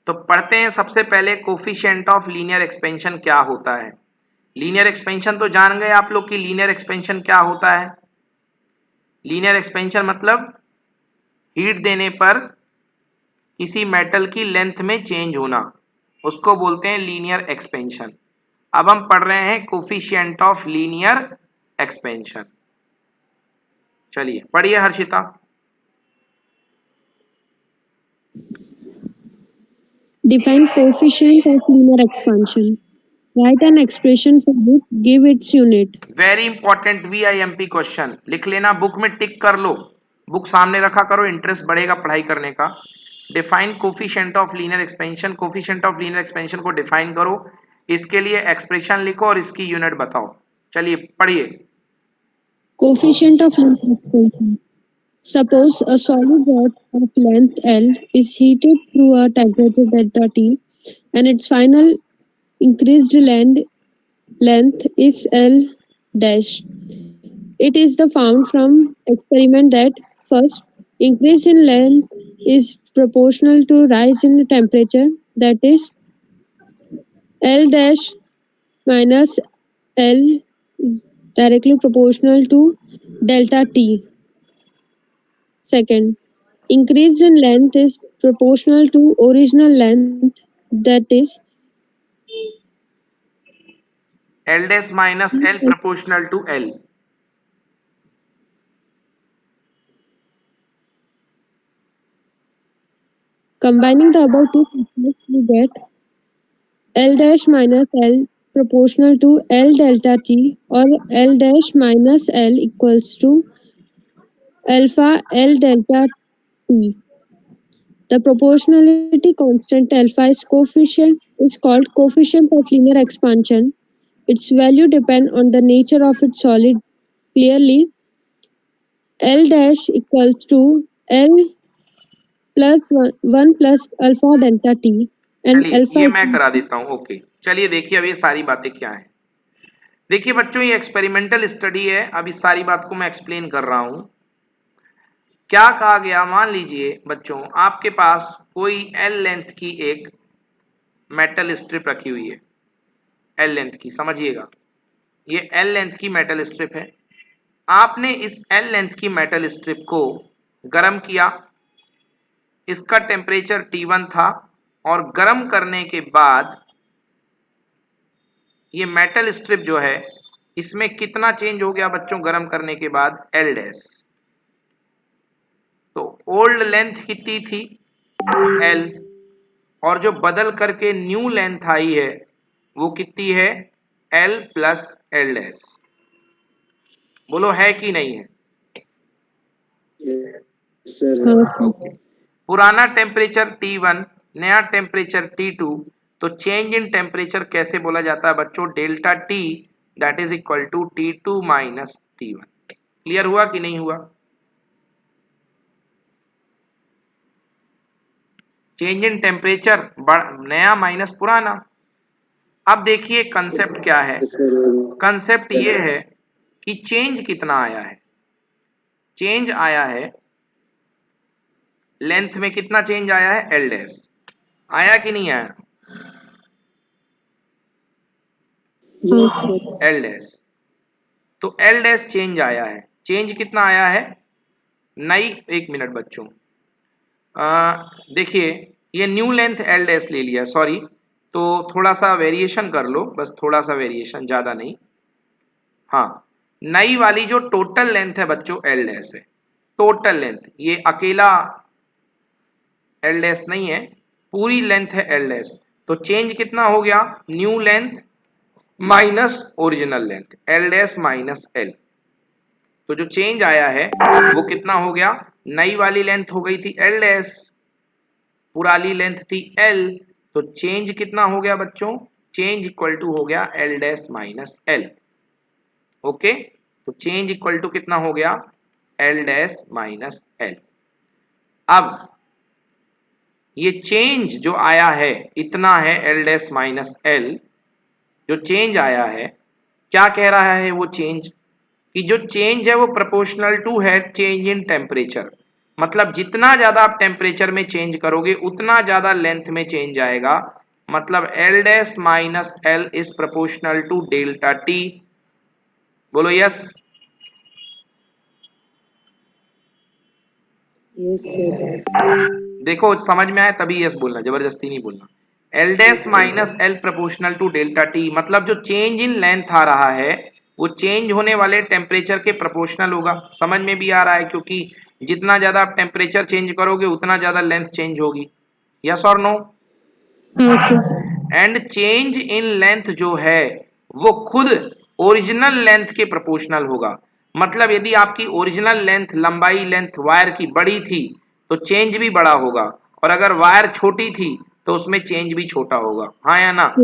तो पढ़ते हैं। सबसे पहले कोफिशिएंट ऑफ लीनियर एक्सपेंशन क्या होता है। लीनियर एक्सपेंशन तो जान गए आप लोग कि लीनियर एक्सपेंशन क्या होता है। लीनियर एक्सपेंशन मतलब हीट देने पर किसी मेटल की लेंथ में चेंज होना, उसको बोलते हैं लीनियर एक्सपेंशन। अब हम पढ़ रहे हैं कोफिशिएंट ऑफ लीनियर एक्सपेंशन। चलिए पढ़िए Harshita. Define coefficient of linear expansion. Write an expression for it. Give its unit. Very important VIMP question, लिख लेना, बुक में टिक कर लो, बुक सामने रखा करो, इंटरेस्ट बढ़ेगा पढ़ाई करने का। Define coefficient of linear expansion. Coefficient of linear expansion को डिफाइन करो, इसके लिए एक्सप्रेशन लिखो और इसकी यूनिट बताओ। चलिए पढ़िए। Coefficient of linear expansion. Suppose a solid rod of length L is heated through a temperature delta T and its final increased length is L dash. It is the found from experiment that first, increase in length is proportional to rise in temperature, that is L dash minus L is directly proportional to delta T. Second, increase in length is proportional to original length, that is L dash minus L proportional to L। combining the above two concepts we get L dash minus L proportional to L delta T or L dash minus L equals to alpha L delta T. The proportionality constant alpha is called coefficient of linear expansion. Its value depends on the nature of its solid. Clearly, L dash equals to L plus 1 plus alpha delta T and चलिए alpha ये मैं equals करा देता हूँ। ओके चलिए देखिए अब ये सारी बातें क्या है। देखिए बच्चों ये एक्सपेरिमेंटल स्टडी है, अब इस सारी बात को मैं एक्सप्लेन कर रहा हूँ। क्या कहा गया, मान लीजिए बच्चों आपके पास कोई L लेंथ की एक मेटल स्ट्रिप रखी हुई है, L लेंथ की, समझिएगा ये L लेंथ की मेटल स्ट्रिप है। आपने इस L लेंथ की मेटल स्ट्रिप को गर्म किया, इसका टेम्परेचर T1 था और गर्म करने के बाद ये मेटल स्ट्रिप जो है इसमें कितना चेंज हो गया बच्चों गर्म करने के बाद? L dash. तो ओल्ड लेंथ कितनी थी? L, और जो बदल करके न्यू लेंथ आई है वो कितनी है? L plus L dash. बोलो है कि नहीं है? ओके। पुराना टेम्परेचर T1, नया टेम्परेचर T2, तो चेंज इन टेम्परेचर कैसे बोला जाता है बच्चों? Delta T that is equal to T2 minus T1। Clear हुआ कि नहीं हुआ? चेंज इन टेम्परेचर नया माइनस पुराना। अब देखिए कंसेप्ट क्या है। Yes, sir, हो कंसेप्ट गया। ये है कि चेंज कितना आया है। चेंज आया है लेंथ में, कितना चेंज आया है? L dash. आया कि नहीं आया? हाँ सर। L dash. तो एल डैश चेंज आया है। चेंज कितना आया है? नई, एक मिनट बच्चों, देखिए ये न्यू लेंथ एल डैश ले लिया, सॉरी, तो थोड़ा सा वेरिएशन कर लो, बस थोड़ा सा वेरिएशन, ज्यादा नहीं। हाँ, नई वाली जो टोटल लेंथ है बच्चों एल डैश है। टोटल लेंथ, ये अकेला एल डैश नहीं है, पूरी लेंथ है एल डैश। तो चेंज कितना हो गया? New length minus original length, L dash minus L. तो जो चेंज आया है वो कितना हो गया? नई वाली लेंथ हो गई थी एल डैश, पुरानी लेंथ थी एल, तो चेंज कितना हो गया बच्चों? चेंज इक्वल टू हो गया L dash minus L. Okay, तो चेंज इक्वल टू कितना हो गया? L dash minus L. अब ये चेंज जो आया है इतना है एल डैश माइनस एल। जो चेंज आया है, क्या कह रहा है वो चेंज? कि जो चेंज है वो प्रोपोर्शनल टू है चेंज इन टेम्परेचर। मतलब जितना ज्यादा आप टेम्परेचर में चेंज करोगे उतना ज्यादा लेंथ में चेंज आएगा। मतलब L dash minus L is proportional to delta T. बोलो यस। Yes sir. देखो समझ में आया तभी यस बोलना, जबरदस्ती नहीं बोलना। L dash minus L proportional to delta T, मतलब जो चेंज इन लेंथ आ रहा है वो चेंज होने वाले टेम्परेचर के प्रोपोर्शनल होगा। समझ में भी आ रहा है, क्योंकि जितना ज्यादा आप टेम्परेचर चेंज करोगे उतना ज्यादा लेंथ चेंज होगी। यस और नो? हाँ sir. And change in length जो है वो खुद ओरिजिनल लेंथ के प्रोपोर्शनल होगा। मतलब यदि आपकी ओरिजिनल लेंथ, लंबाई लेंथ वायर की बड़ी थी तो चेंज भी बड़ा होगा, और अगर वायर छोटी थी तो उसमें चेंज भी छोटा होगा। हाँ या ना?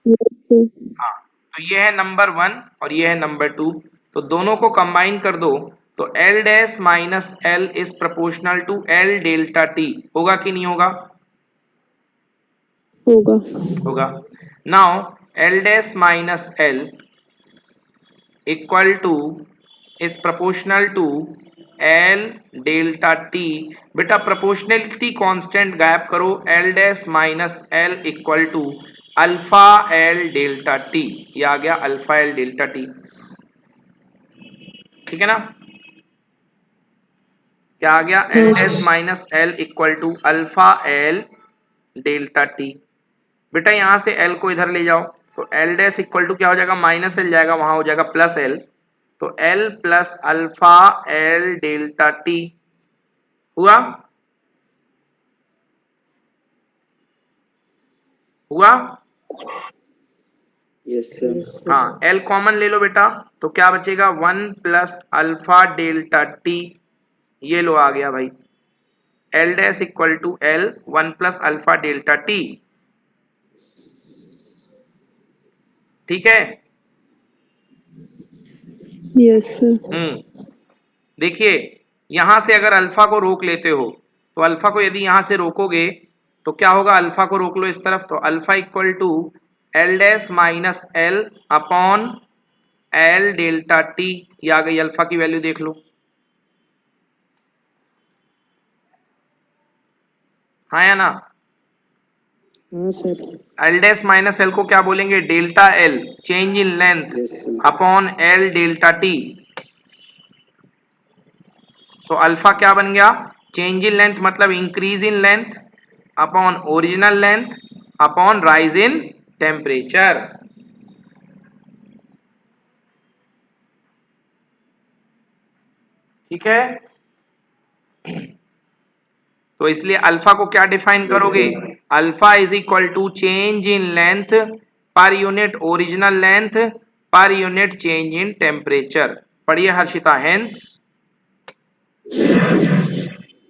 Yes sir. हाँ। तो ये है नंबर 1 और ये है नंबर 2। तो दोनों को कंबाइन कर दो तो L dash minus L is proportional to L delta T. होगा कि नहीं होगा? होगा। होगा। Now L dash minus L equal to is proportional to L delta T. बेटा प्रोपोर्शनलिटी कांस्टेंट गायब करो, L dash minus L equal to alpha L delta T. ये आ गया अल्फा एल डेल्टा टी। ठीक है ना? क्या आ गया? एल हाँ dash sir. Minus L equal to alpha L delta T. बेटा यहां से एल को इधर ले जाओ तो एल डैश इक्वल टू क्या हो जाएगा? माइनस एल जाएगा, वहां हो जाएगा प्लस एल। तो L plus alpha L delta T हुआ। हुआ? Yes, sir. हाँ, एल कॉमन ले लो बेटा, तो क्या बचेगा? 1 प्लस अल्फा डेल्टा टी। ये लो आ गया भाई, L dash equal to L 1 plus alpha delta T. ठीक है? Yes sir. देखिए यहां से अगर अल्फा को रोक लेते हो तो अल्फा को यदि यहां से रोकोगे तो क्या होगा? अल्फा को रोक लो इस तरफ, तो alpha equal to L dash minus L upon L delta T. ये आ गई, अल्फा की वैल्यू देख लो। हाँ या ना? हाँ सर। एल डैश माइनस एल को क्या बोलेंगे? Delta L, change in length, Yes, sir. Upon L delta T. So alpha क्या बन गया? चेंज इन लेंथ मतलब increase in length upon original length upon rise in temperature. ठीक है? तो इसलिए अल्फा को क्या डिफाइन Yes, करोगे? sir. Alpha is equal to change in length per unit original length per unit change in temperature. पढ़िए Harshita. Hence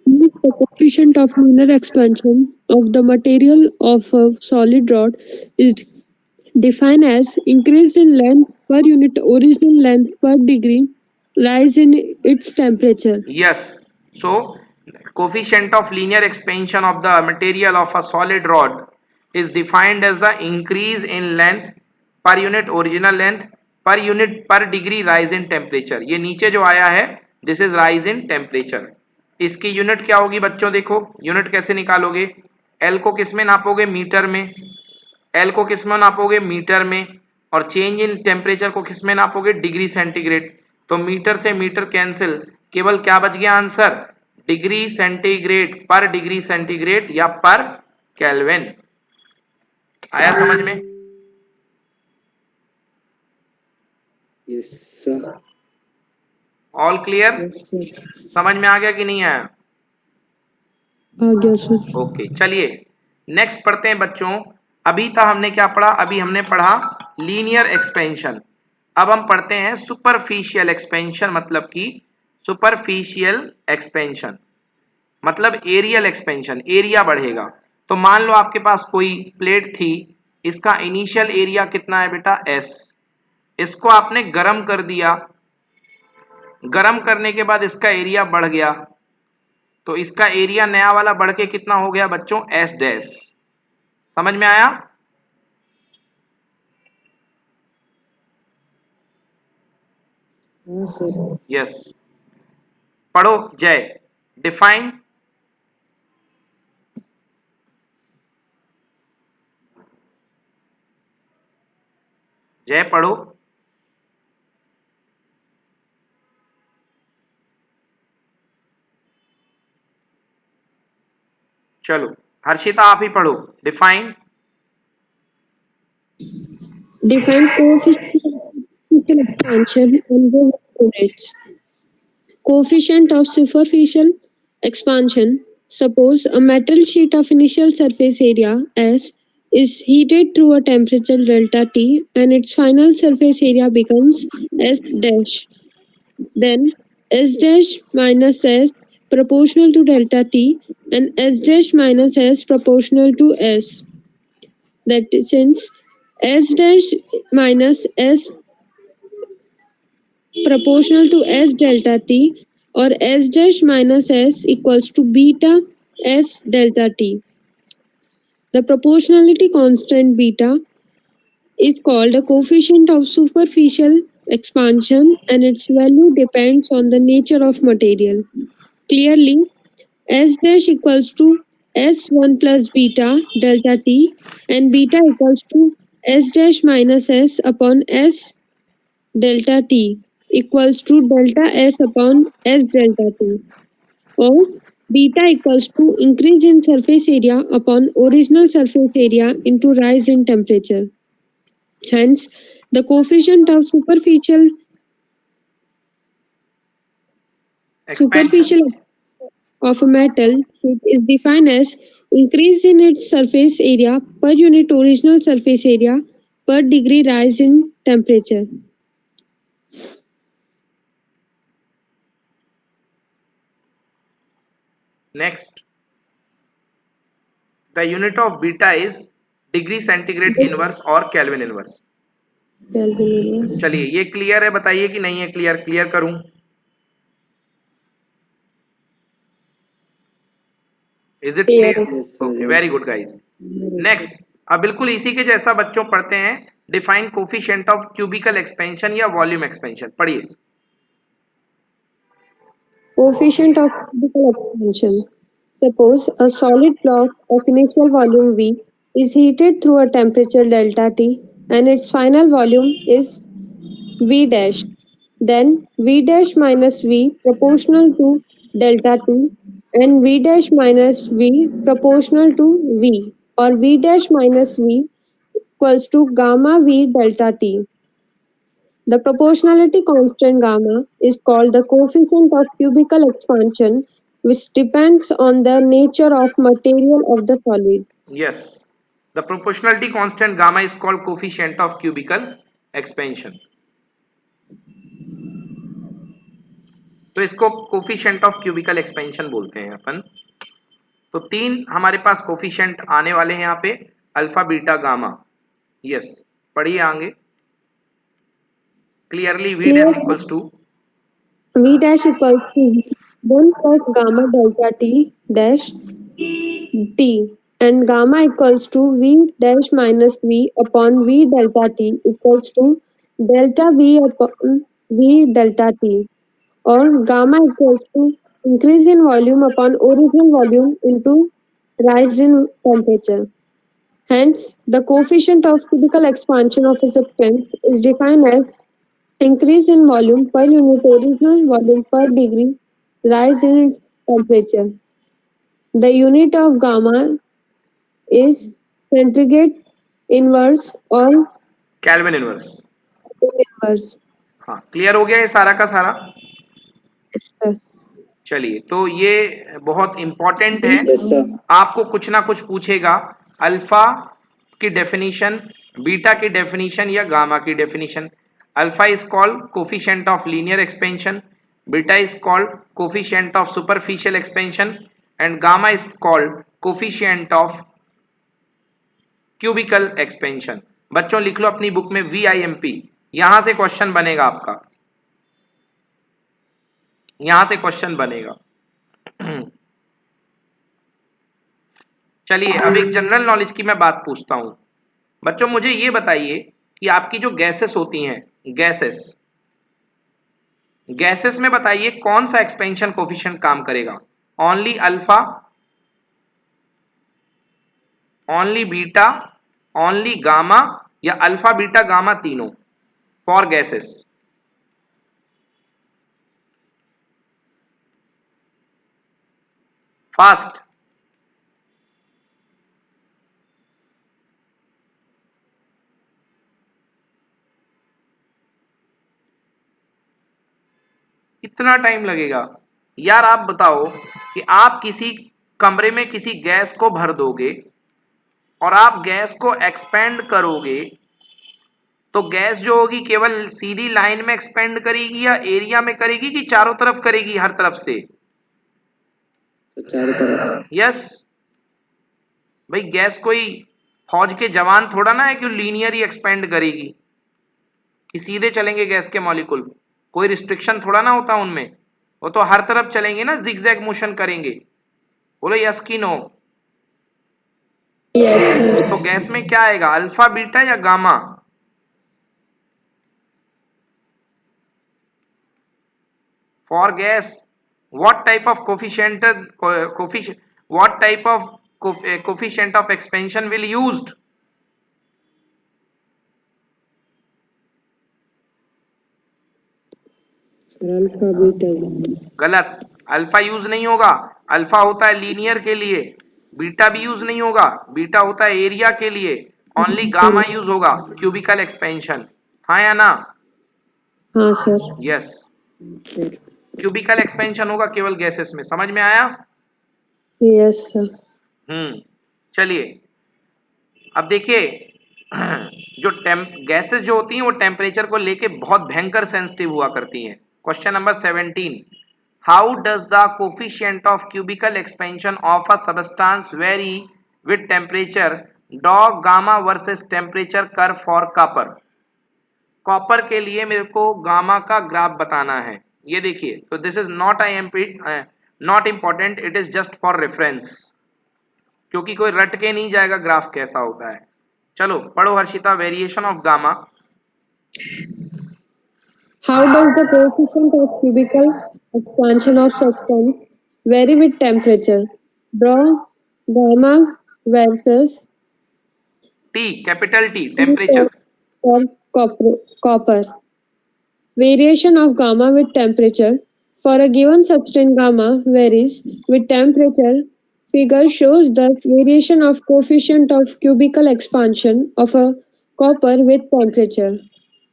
The coefficient of linear expansion of the material of a solid rod is defined as increase in length per unit original length per degree rise in its temperature. Yes. So coefficient of linear expansion of the material of a solid rod is defined as the increase in length per unit original length per unit per degree rise in temperature. ये नीचे जो आया है this is rise in temperature. इसकी यूनिट क्या होगी बच्चों? देखो यूनिट कैसे निकालोगे. एल को किस में नापोगे? मीटर में. एल को किस में नापोगे? मीटर में. और चेंज इन टेम्परेचर को किस में नापोगे? Degree centigrade. तो मीटर से मीटर कैंसिल, केवल क्या बच गया आंसर? डिग्री सेंटीग्रेड पर डिग्री सेंटीग्रेड या पर केल्विन. आया समझ में? Yes, sir. All clear? समझ में आ गया कि नहीं आया? आ गया सर. ओके चलिए नेक्स्ट पढ़ते हैं बच्चों. अभी था हमने क्या पढ़ा? अभी हमने पढ़ा लीनियर एक्सपेंशन. अब हम पढ़ते हैं सुपरफिशियल एक्सपेंशन. मतलब कि सुपरफिशियल एक्सपेंशन मतलब एरियल एक्सपेंशन, एरिया बढ़ेगा. तो मान लो आपके पास कोई प्लेट थी, इसका इनिशियल एरिया कितना है बेटा? एस. इसको आपने गरम कर दिया. गरम करने के बाद इसका एरिया बढ़ गया. तो इसका एरिया नया वाला बढ़ के कितना हो गया बच्चों? S dash. समझ में आया? हाँ सर. यस. पढ़ो जय. डिफाइन. जय पढ़ो. चलो हर्षिता आप ही पढ़ो. Define. Define coefficient of superficial expansion and give units. Coefficient of superficial expansion. Suppose a metal sheet of initial surface area S is heated through a temperature delta T and its final surface area becomes S dash. Then S dash minus S proportional to delta T and S dash minus S proportional to S. That since S dash minus S proportional to S delta T or S dash minus S equals to beta S delta T. The proportionality constant beta is called a coefficient of superficial expansion and its value depends on the nature of material. Clearly, S dash equals to S1 plus beta delta T and beta equals to S dash minus S upon S delta T equals to delta S upon S delta T, or beta equals to increase in surface area upon original surface area into rise in temperature. Hence, the coefficient of superficial of a metal sheet is defined as increase in its surface area per unit original surface area per degree rise in temperature. Next, the unit of beta is degree centigrade inverse और केल्विन इनवर्स. चलिए ये क्लियर है? बताइए कि नहीं है क्लियर? क्लियर करूं? Is it clear? Okay very good guys. Next, अब बिल्कुल इसी के जैसा बच्चों पढ़ते हैं define coefficient of cubical expansion या वॉल्यूम एक्सपेंशन. पढ़िए. Coefficient of cubical expansion. Suppose a solid block of initial volume V is heated through a temperature delta T and its final volume is V dash. Then V dash minus V proportional to delta T and V dash minus V proportional to V or V dash minus V equals to gamma V delta T. The proportionality constant gamma is called the coefficient of cubical expansion, which depends on the nature of material of the solid. Yes, the proportionality constant gamma is called coefficient of cubical expansion. तो इसको कोफिशिएंट ऑफ क्यूबिकल एक्सपेंशन बोलते हैं अपन. तो तीन हमारे पास कोफिशिएंट आने वाले हैं यहाँ पे, अल्फा बीटा गामा. यस, पढ़िए आगे. Clearly V Clear. dash equals to V dash equals to 1 plus gamma delta T dash T, and gamma equals to V dash minus V upon V delta T equals to delta V upon V delta T, or gamma equals to increase in volume upon original volume into rise in temperature. Hence, the coefficient of cubical expansion of a substance is defined as increase in volume per unit original volume per degree rise in its temperature. The unit of gamma is centigrade inverse or Kelvin inverse. inverse. हाँ, क्लियर हो गया ये सारा का सारा। Yes, sir. चलिए, तो ये बहुत इंपॉर्टेंट है। Yes, sir. आपको कुछ ना कुछ पूछेगा, अल्फा की डेफिनेशन, बीटा की डेफिनेशन या गामा की definition. Alpha is called coefficient of linear expansion, beta is called coefficient of superficial expansion and gamma is called coefficient of cubical expansion. बच्चों लिख लो अपनी बुक में VIMP, यहां से क्वेश्चन बनेगा आपका, यहां से क्वेश्चन बनेगा। चलिए, अब एक जनरल नॉलेज की मैं बात पूछता हूं। बच्चों मुझे ये बताइए कि आपकी जो गैसेस होती हैं, गैसेस, गैसेस में बताइए कौन सा एक्सपेंशन कोफिशिएंट काम करेगा? Only alpha, only beta, only gamma या अल्फा बीटा गामा तीनों फॉर गैसेस? फास्ट। इतना टाइम लगेगा यार? आप बताओ कि आप किसी कमरे में किसी गैस को भर दोगे और आप गैस को एक्सपेंड करोगे, तो गैस जो होगी केवल सीधी लाइन में एक्सपेंड करेगी या एरिया में करेगी कि चारों तरफ करेगी, हर तरफ से? तो चारों तरफ। यस भाई, गैस कोई फौज के जवान थोड़ा ना है कि लीनियर ही एक्सपेंड करेगी, कि सीधे चलेंगे गैस के मॉलिक्यूल, कोई रिस्ट्रिक्शन थोड़ा ना होता उनमें, वो तो हर तरफ चलेंगे ना, जिगजैग मोशन करेंगे। बोलो यस की नो? Yes, sir. तो गैस में क्या आएगा, अल्फा बीटा या gamma? For gas what type of coefficient what type of coefficient of expansion will used? Alpha beta. गलत, अल्फा यूज नहीं होगा, अल्फा होता है लीनियर के लिए। बीटा भी यूज नहीं होगा, बीटा होता है एरिया के लिए। ओनली गामा यूज होगा, क्यूबिकल एक्सपेंशन। हाँ या ना? हाँ सर। यस, क्यूबिकल एक्सपेंशन होगा केवल गैसेस में। समझ में आया? Yes sir. चलिए, अब देखिए, जो गैसेस जो होती हैं वो टेम्परेचर को लेके बहुत भयंकर सेंसिटिव हुआ करती हैं। Question number 17, how does the coefficient of cubical expansion of a substance vary with temperature? Draw gamma versus temperature curve for copper. Copper के लिए मेरे को गामा का ग्राफ बताना है। ये देखिए, तो this is not not important, it is just for reference, क्योंकि कोई रट के नहीं जाएगा ग्राफ कैसा होता है। चलो पढ़ो Harshita, variation of gamma. How does the coefficient of cubical expansion of substance vary with temperature? Draw gamma versus T, capital T, T temperature. for copper. Variation of gamma with temperature. For a given substance, gamma varies with temperature. Figure shows the variation of coefficient of cubical expansion of a copper with temperature.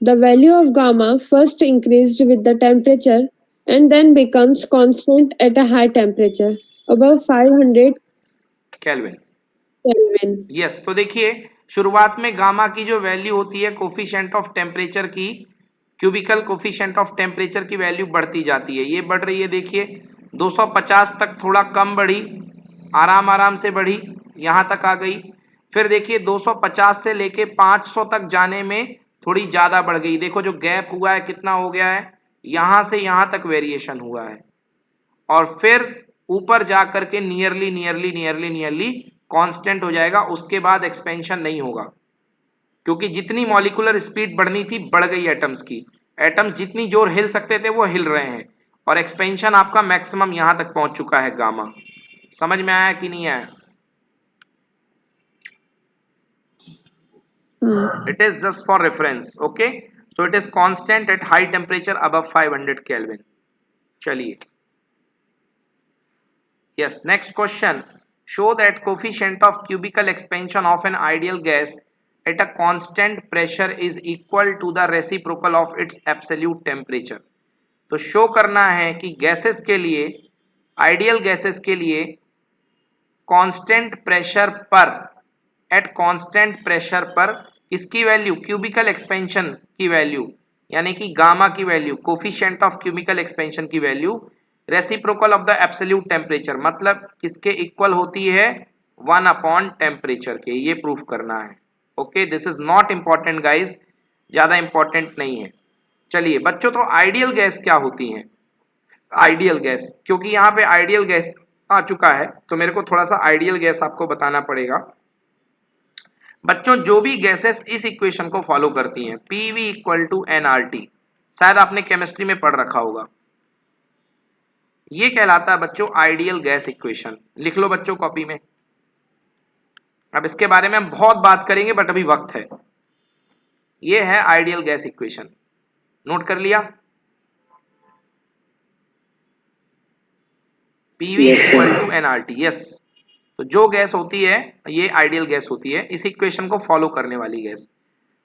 The value of gamma first increased with the temperature and then becomes constant at a high temperature, above 500 kelvin. Kelvin. Yes, तो देखिए शुरुआत में गामा की जो वैल्यू होती है कोफिशिएंट ऑफ टेम्परेचर की, क्यूबिकल कोफिशिएंट ऑफ टेम्परेचर की वैल्यू बढ़ती जाती है। ये बढ़ रही है, देखिए 250 तक थोड़ा कम बढ़ी, आराम आराम से बढ़ी, यहां तक आ गई। फिर देखिए 250 से लेके 500 तक जाने में थोड़ी ज्यादा बढ़ गई। देखो जो गैप हुआ है कितना हो गया है, यहां से यहां तक वेरिएशन हुआ है और फिर ऊपर जा करके nearly nearly nearly nearly constant हो जाएगा। उसके बाद एक्सपेंशन नहीं होगा, क्योंकि जितनी मॉलिक्यूलर स्पीड बढ़नी थी बढ़ गई एटम्स की। एटम्स जितनी जोर हिल सकते थे वो हिल रहे हैं और एक्सपेंशन आपका मैक्सिमम यहां तक पहुंच चुका है गामा। समझ में आया कि नहीं आया? It is just for reference, okay? So it is constant at high temperature above 500 Kelvin. चलिए, yes, next question. Show that coefficient of cubical expansion of an ideal gas at a constant pressure is equal to the reciprocal of its absolute temperature. तो शो करना है कि गैसेस के लिए, आइडियल गैसेस के लिए कांस्टेंट प्रेशर पर, एट कांस्टेंट प्रेशर पर इसकी वैल्यू, क्यूबिकल एक्सपेंशन की वैल्यू यानी कि गामा की value, coefficient of cubical expansion की value reciprocal of the absolute temperature, मतलब किसके इक्वल होती है, 1 अपॉन टेम्परेचर के। ये प्रूफ करना है। Okay, this is not important guys, ज्यादा इंपॉर्टेंट नहीं है। चलिए बच्चों, तो आइडियल गैस क्या होती है? आइडियल गैस, क्योंकि यहाँ पे आइडियल गैस आ चुका है तो मेरे को थोड़ा सा आइडियल गैस आपको बताना पड़ेगा। बच्चों जो भी गैसेस इस इक्वेशन को फॉलो करती हैं, PV इक्वल टू nRT, शायद आपने केमिस्ट्री में पढ़ रखा होगा, ये कहलाता है बच्चों आइडियल गैस इक्वेशन। लिख लो बच्चों कॉपी में। अब इसके बारे में हम बहुत बात करेंगे बट अभी वक्त है। ये है आइडियल गैस इक्वेशन, नोट कर लिया? PV equal to nRT, yes. तो जो गैस होती है ये आइडियल गैस होती है, इस इक्वेशन को फॉलो करने वाली गैस।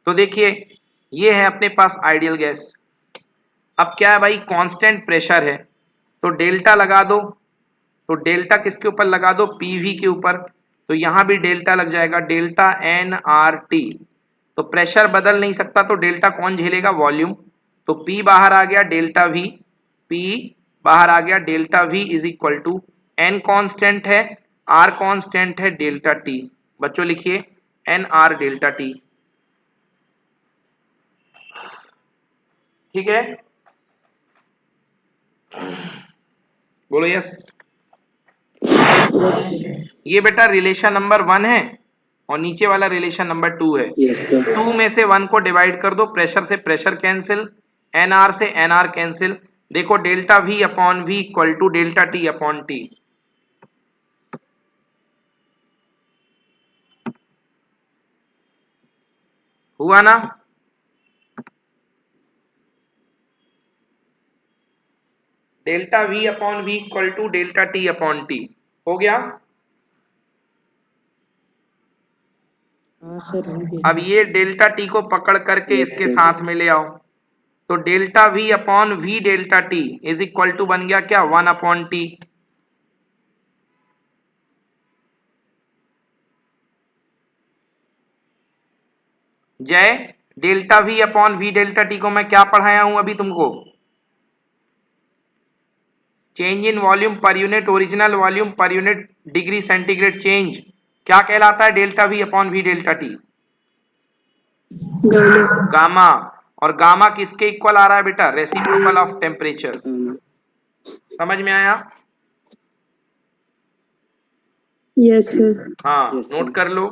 तो देखिए ये है अपने पास आइडियल गैस। अब क्या है भाई, कांस्टेंट प्रेशर है तो डेल्टा लगा दो। तो डेल्टा किसके ऊपर लगा दो, पीवी के ऊपर। तो यहां भी डेल्टा लग जाएगा, डेल्टा nRT। तो प्रेशर बदल नहीं सकता तो डेल्टा कौन झेलेगा, वॉल्यूम। तो P बाहर आ गया, डेल्टा V, P बाहर आ गया, delta V is equal to N constant है, R कांस्टेंट है, डेल्टा T। बच्चों लिखिए NR डेल्टा T। ठीक है, बोलो यस। ये बेटा रिलेशन नंबर 1 है और नीचे वाला रिलेशन नंबर 2 है। Yes, sir. 2 में से 1 को डिवाइड कर दो, प्रेशर से प्रेशर कैंसिल, NR से NR कैंसिल। देखो delta V upon V equal to delta T upon T। हुआ ना? Delta V upon V equal to delta T upon T हो गया। हाँ सर, हो गया। अब ये डेल्टा T को पकड़ करके Yes, इसके sir. साथ में ले आओ। तो delta V upon V delta T is equal to बन गया क्या, 1 upon T। Jay, delta V upon V delta T को मैं क्या पढ़ाया हूं अभी तुमको, change in volume per unit original volume per unit degree centigrade change, क्या कहलाता है delta V upon V delta T, gamma. और गामा किसके इक्वल आ रहा है बेटा, रेसिप्रोकल ऑफ टेम्परेचर। समझ में आया? Yes sir. हाँ, Yes, sir. नोट कर लो,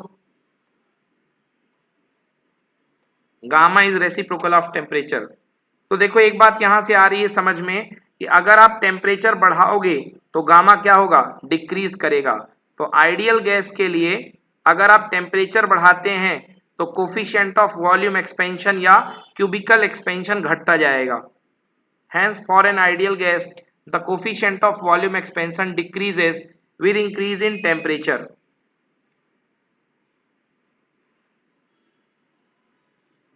gamma is reciprocal of temperature. तो देखो एक बात यहां से आ रही है समझ में कि अगर आप टेम्परेचर बढ़ाओगे तो गामा क्या होगा, डिक्रीज करेगा। तो आइडियल गैस के लिए अगर आप टेम्परेचर बढ़ाते हैं तो कोफिशिएंट ऑफ वॉल्यूम एक्सपेंशन या क्यूबिकल एक्सपेंशन घटता जाएगा। Hence for an ideal gas the coefficient of volume expansion decreases with increase in temperature.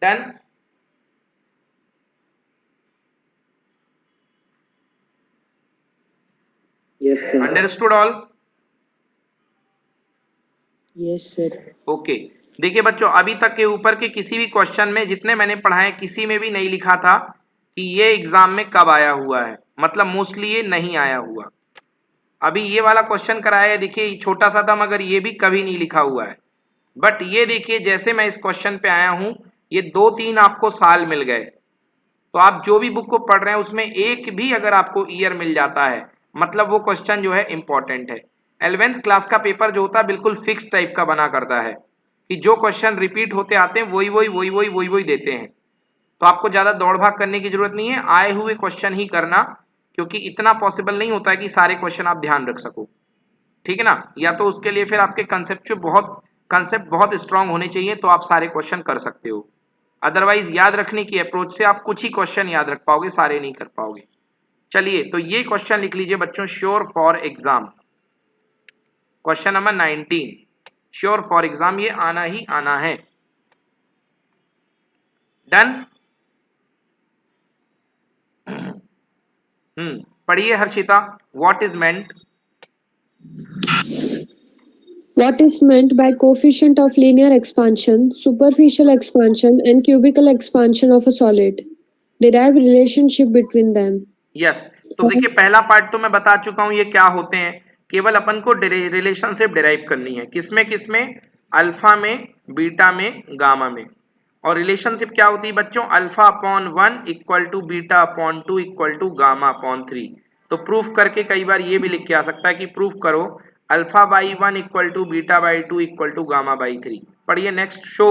Done? Yes, sir. Understood all? Yes sir. Okay, देखिए बच्चों अभी तक के ऊपर के किसी भी क्वेश्चन में जितने मैंने पढ़ाए किसी में भी नहीं लिखा था कि ये एग्जाम में कब आया हुआ है, मतलब मोस्टली ये नहीं आया हुआ। अभी ये वाला क्वेश्चन कराया है, देखिए छोटा सा था मगर ये भी कभी नहीं लिखा हुआ है। बट ये देखिए जैसे मैं इस क्वेश्चन पे आया हूं, ये 2-3 आपको साल मिल गए। तो आप जो भी बुक को पढ़ रहे हैं उसमें एक भी अगर आपको ईयर मिल जाता है मतलब वो क्वेश्चन जो है इंपॉर्टेंट है। 11th क्लास का पेपर जो होता है बिल्कुल फिक्स टाइप का बना करता है कि जो क्वेश्चन रिपीट होते आते हैं वही देते हैं। तो आपको ज्यादा दौड़ भाग करने की जरूरत नहीं है, आए हुए क्वेश्चन ही करना, क्योंकि इतना पॉसिबल नहीं होता है कि सारे क्वेश्चन आप ध्यान रख सको। ठीक है ना, या तो उसके लिए फिर आपके कंसेप्ट बहुत स्ट्रांग होने चाहिए तो आप सारे क्वेश्चन कर सकते हो। अदरवाइज याद रखने की अप्रोच से आप कुछ ही क्वेश्चन याद रख पाओगे, सारे नहीं कर पाओगे। चलिए तो ये क्वेश्चन लिख लीजिए बच्चों, sure for exam, question number 19, sure for exam, ये आना ही आना है। डन। पढ़िए Harshita, what is meant. What is meant by coefficient of linear expansion, superficial expansion, and cubical expansion of a solid? Derive relationship between them. Yes, तो देखिए पहला पार्ट तो मैं बता चुका हूं ये क्या होते हैं, केवल अपन को रिलेशनशिप डिराइव करनी है। किसमें किसमें, अल्फा में, बीटा में, गामा में। और रिलेशनशिप क्या होती है बच्चों, alpha upon 1 equal to beta upon 2 equal to gamma upon 3। तो प्रूफ करके कई बार ये भी लिख के आ सकता है कि प्रूफ करो alpha by 1 equal to beta by 2 equal to gamma by 3। पढ़िए next, show.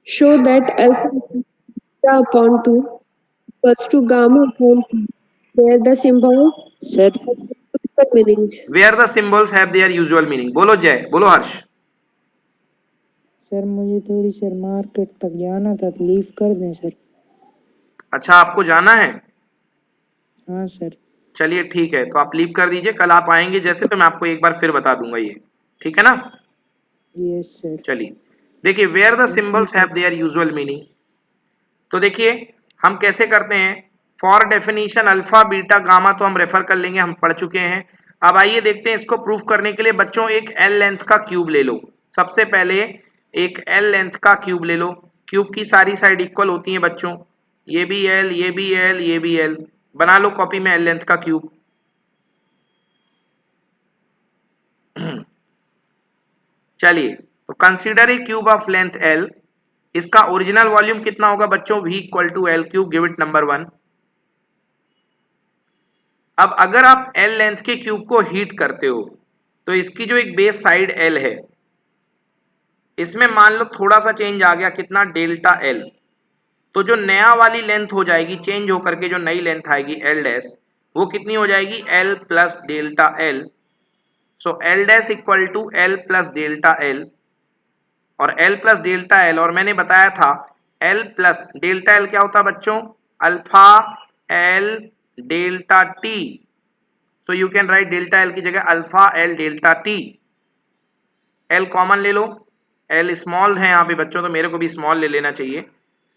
Show that alpha beta upon 2 equals to gamma upon 2, where the symbols sir have multiple meanings. Where the symbols have their usual meaning. बोलो जय, बोलो हर्ष। सर मुझे थोड़ी सर मार्केट तक जाना था, तो लीव कर दें सर। अच्छा आपको जाना है, हाँ सर। चलिए ठीक है, तो आप लीव कर दीजिए, कल आप आएंगे जैसे तो मैं आपको एक बार फिर बता दूंगा ये, ठीक है ना। Yes sir. चलिए देखिए, where the thank you symbols have sir. Their usual meaning, तो देखिए हम कैसे करते हैं। For definition alpha beta gamma तो हम रेफर कर लेंगे, हम पढ़ चुके हैं। अब आइए देखते हैं इसको प्रूफ करने के लिए बच्चों, एक एल लेंथ का क्यूब ले लो। सबसे पहले एक एल लेंथ का क्यूब ले लो। क्यूब की सारी साइड इक्वल होती हैं बच्चों, ये भी एल, ये भी एल, ये भी एल। बना लो कॉपी में एल लेंथ का क्यूब। चलिए तो consider a cube of length L, इसका ओरिजिनल वॉल्यूम कितना होगा बच्चों, v equal to L cube, give it number 1। अब अगर आप एल लेंथ के क्यूब को हीट करते हो तो इसकी जो एक बेस साइड एल है, इसमें मान लो थोड़ा सा चेंज आ गया, कितना, डेल्टा एल। तो जो नया वाली लेंथ हो जाएगी, चेंज होकर के जो नई लेंथ आएगी एल डैश, वो कितनी हो जाएगी, L plus delta L. So L dash equal to L plus delta L, और एल प्लस डेल्टा एल, और मैंने बताया था एल प्लस डेल्टा एल क्या होता है बच्चों, alpha L delta T. So you can write delta L की जगह alpha L delta T. L common ले लो, एल स्मॉल है यहाँ पे बच्चों, तो मेरे को भी स्मॉल ले लेना चाहिए।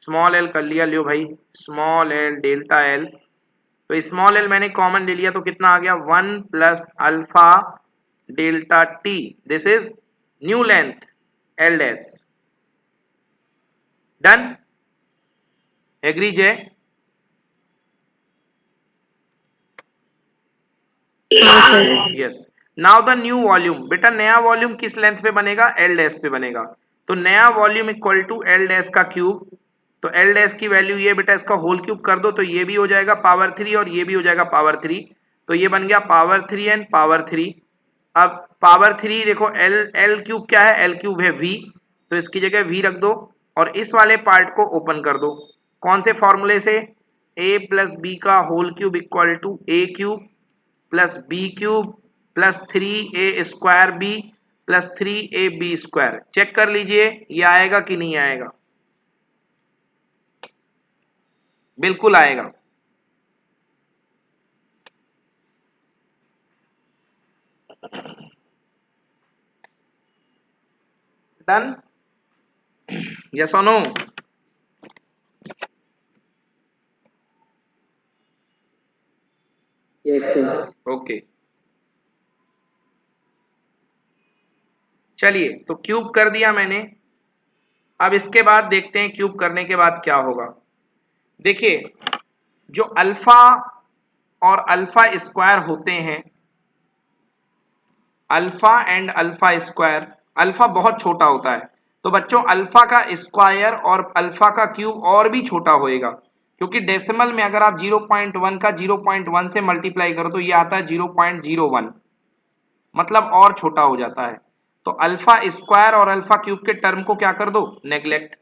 स्मॉल एल कर लिया, लियो भाई, स्मॉल एल डेल्टा एल। तो स्मॉल एल मैंने कॉमन ले लिया तो कितना आ गया, 1 plus alpha delta T, this is new length L dash. Done, agree Jai. Yes, now the new volume, बेटा नया वॉल्यूम किस लेंथ पे बनेगा, एल डैश पे बनेगा। तो नया volume equal to L dash का क्यूब। तो एल डैश की वैल्यू ये बेटा, इसका होल क्यूब कर दो तो ये भी हो जाएगा पावर 3 और ये भी हो जाएगा पावर 3। तो ये बन गया पावर 3 एंड पावर 3। अब पावर 3 देखो, एल एल क्यूब क्या है, एल क्यूब है वी, तो इसकी जगह वी रख दो और इस वाले पार्ट को ओपन कर दो। कौन से फॉर्मूले से, ए प्लस बी का whole cube equal to A cube plus B cube plus 3a square B plus 3ab square. Check कर लीजिए ये आएगा कि नहीं आएगा, बिल्कुल आएगा। डन, यस और नो। Yes, sir. ओके, चलिए तो क्यूब कर दिया मैंने। अब इसके बाद देखते हैं क्यूब करने के बाद क्या होगा। देखिए जो अल्फा और अल्फा स्क्वायर होते हैं, alpha and alpha square, alpha बहुत छोटा होता है, तो बच्चों अल्फा का स्क्वायर और अल्फा का क्यूब और भी छोटा होएगा, क्योंकि डेसिमल में अगर आप 0.1 का 0.1 से मल्टीप्लाई करो तो ये आता है 0.01, मतलब और छोटा हो जाता है। तो अल्फा स्क्वायर और अल्फा क्यूब के टर्म को क्या कर दो, नेग्लेक्ट।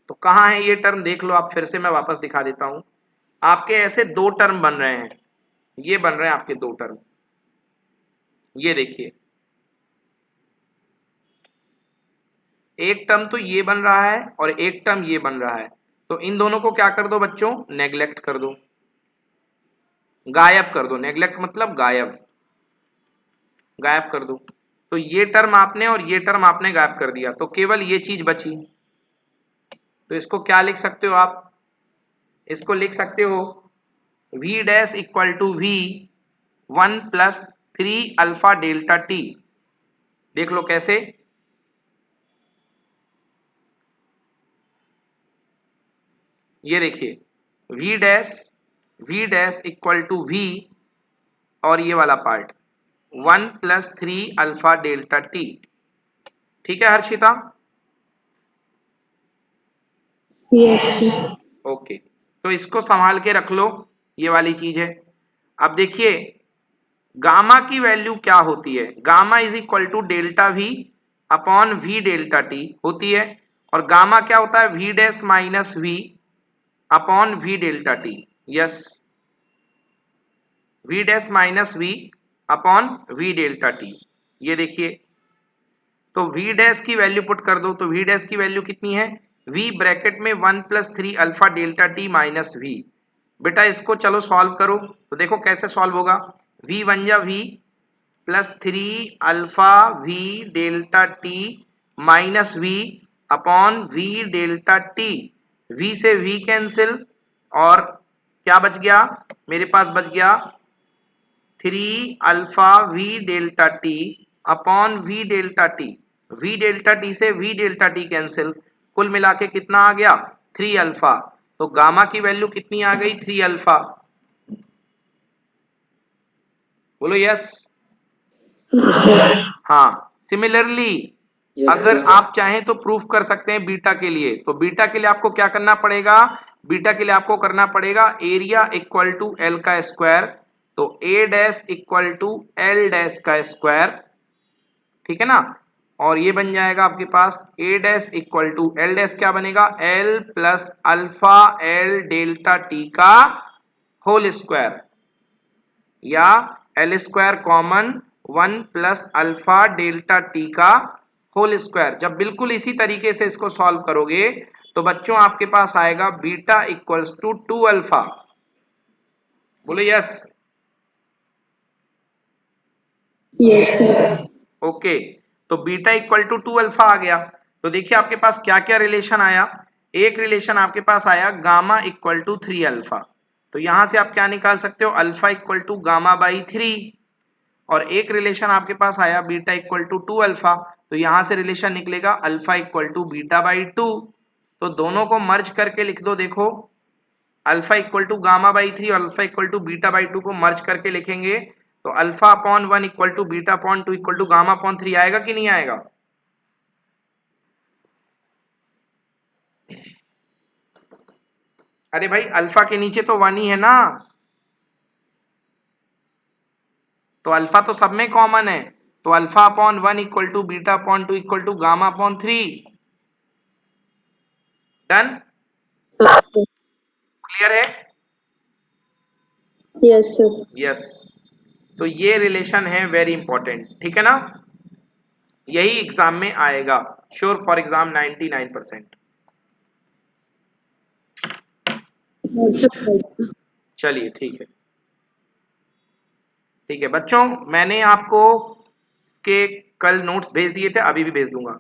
तो कहाँ है ये टर्म देख लो आप, फिर से मैं वापस दिखा देता हूं। आपके ऐसे दो टर्म बन रहे हैं, ये बन रहे हैं आपके दो टर्म, ये देखिए एक टर्म तो ये बन रहा है और एक टर्म ये बन रहा है। तो इन दोनों को क्या कर दो बच्चों, नेग्लेक्ट कर दो, गायब कर दो। नेग्लेक्ट मतलब गायब, गायब कर दो। तो ये टर्म आपने और ये टर्म आपने गायब कर दिया, तो केवल ये चीज बची। तो इसको क्या लिख सकते हो आप, इसको लिख सकते हो v dash equal to v 1 प्लस 3 अल्फा डेल्टा t। देख लो कैसे, ये देखिए v dash equal to v और ये वाला पार्ट 1 प्लस 3 अल्फा डेल्टा t। ठीक है हर्षिता? Yes, sir. ओके, तो इसको संभाल के रख लो, ये वाली चीज है। अब देखिए गामा की वैल्यू क्या होती है, gamma is equal to delta V upon V delta T होती है, और गामा क्या होता है, V dash minus V upon V delta T. Yes, V dash minus V upon V delta T. ये देखिए, तो v डैश की वैल्यू पुट कर दो, तो v डैश की वैल्यू कितनी है, v ब्रैकेट में 1 प्लस 3 alpha delta T minus V. बेटा इसको चलो सॉल्व करो, तो देखो कैसे सॉल्व होगा। v वन जा v प्लस 3 alpha v delta T minus V upon v delta T. v से v कैंसिल, और क्या बच गया मेरे पास, बच गया 3 alpha v delta T upon v delta T. v delta T से v डेल्टा टी कैंसिल, कुल मिला के कितना आ गया, 3 अल्फा। तो गामा की वैल्यू कितनी आ गई, 3 अल्फा। बोलो यस। Yes, sir. हाँ, सिमिलरली Yes, अगर sir. आप चाहें तो प्रूफ कर सकते हैं बीटा के लिए। तो बीटा के लिए आपको क्या करना पड़ेगा, बीटा के लिए आपको करना पड़ेगा एरिया इक्वल टू एल का स्क्वायर। तो A dash equal to L dash का स्क्वायर, ठीक है ना। और ये बन जाएगा आपके पास A dash equal to L dash, क्या बनेगा, L plus alpha L delta T का होल स्क्वायर, या L square common 1 plus alpha delta T का होल स्क्वायर। जब बिल्कुल इसी तरीके से इसको सॉल्व करोगे तो बच्चों आपके पास आएगा बीटा इक्वल्स टू 2 अल्फा। बोलो यस। Yes, sir. ओके, तो बीटा इक्वल टू 2 अल्फा आ गया। तो देखिए आपके पास क्या क्या रिलेशन आया। एक रिलेशन आपके पास आया गामा इक्वल टू 3 अल्फा, तो यहां से आप क्या निकाल सकते हो, alpha equal to gamma by 3। और एक रिलेशन आपके पास आया बीटा इक्वल टू 2 अल्फा, तो यहां से रिलेशन निकलेगा alpha equal to beta by 2। तो दोनों को मर्ज करके लिख दो, देखो alpha equal to gamma by 3 और alpha equal to beta by 2 को मर्ज करके लिखेंगे तो alpha upon 1 equal to beta upon 2 equal to gamma upon 3 आएगा कि नहीं आएगा। अरे भाई अल्फा के नीचे तो 1 ही है ना, तो अल्फा तो सब में कॉमन है। तो alpha upon 1 equal to beta upon 2 equal to gamma upon 3। Done, clear है। Yes, sir. यस, तो ये रिलेशन है वेरी इंपॉर्टेंट, ठीक है ना, यही एग्जाम में आएगा, sure for exam 99%। Also, right. चलिए ठीक है, ठीक है बच्चों, मैंने आपको के कल नोट्स भेज दिए थे, अभी भी भेज दूंगा।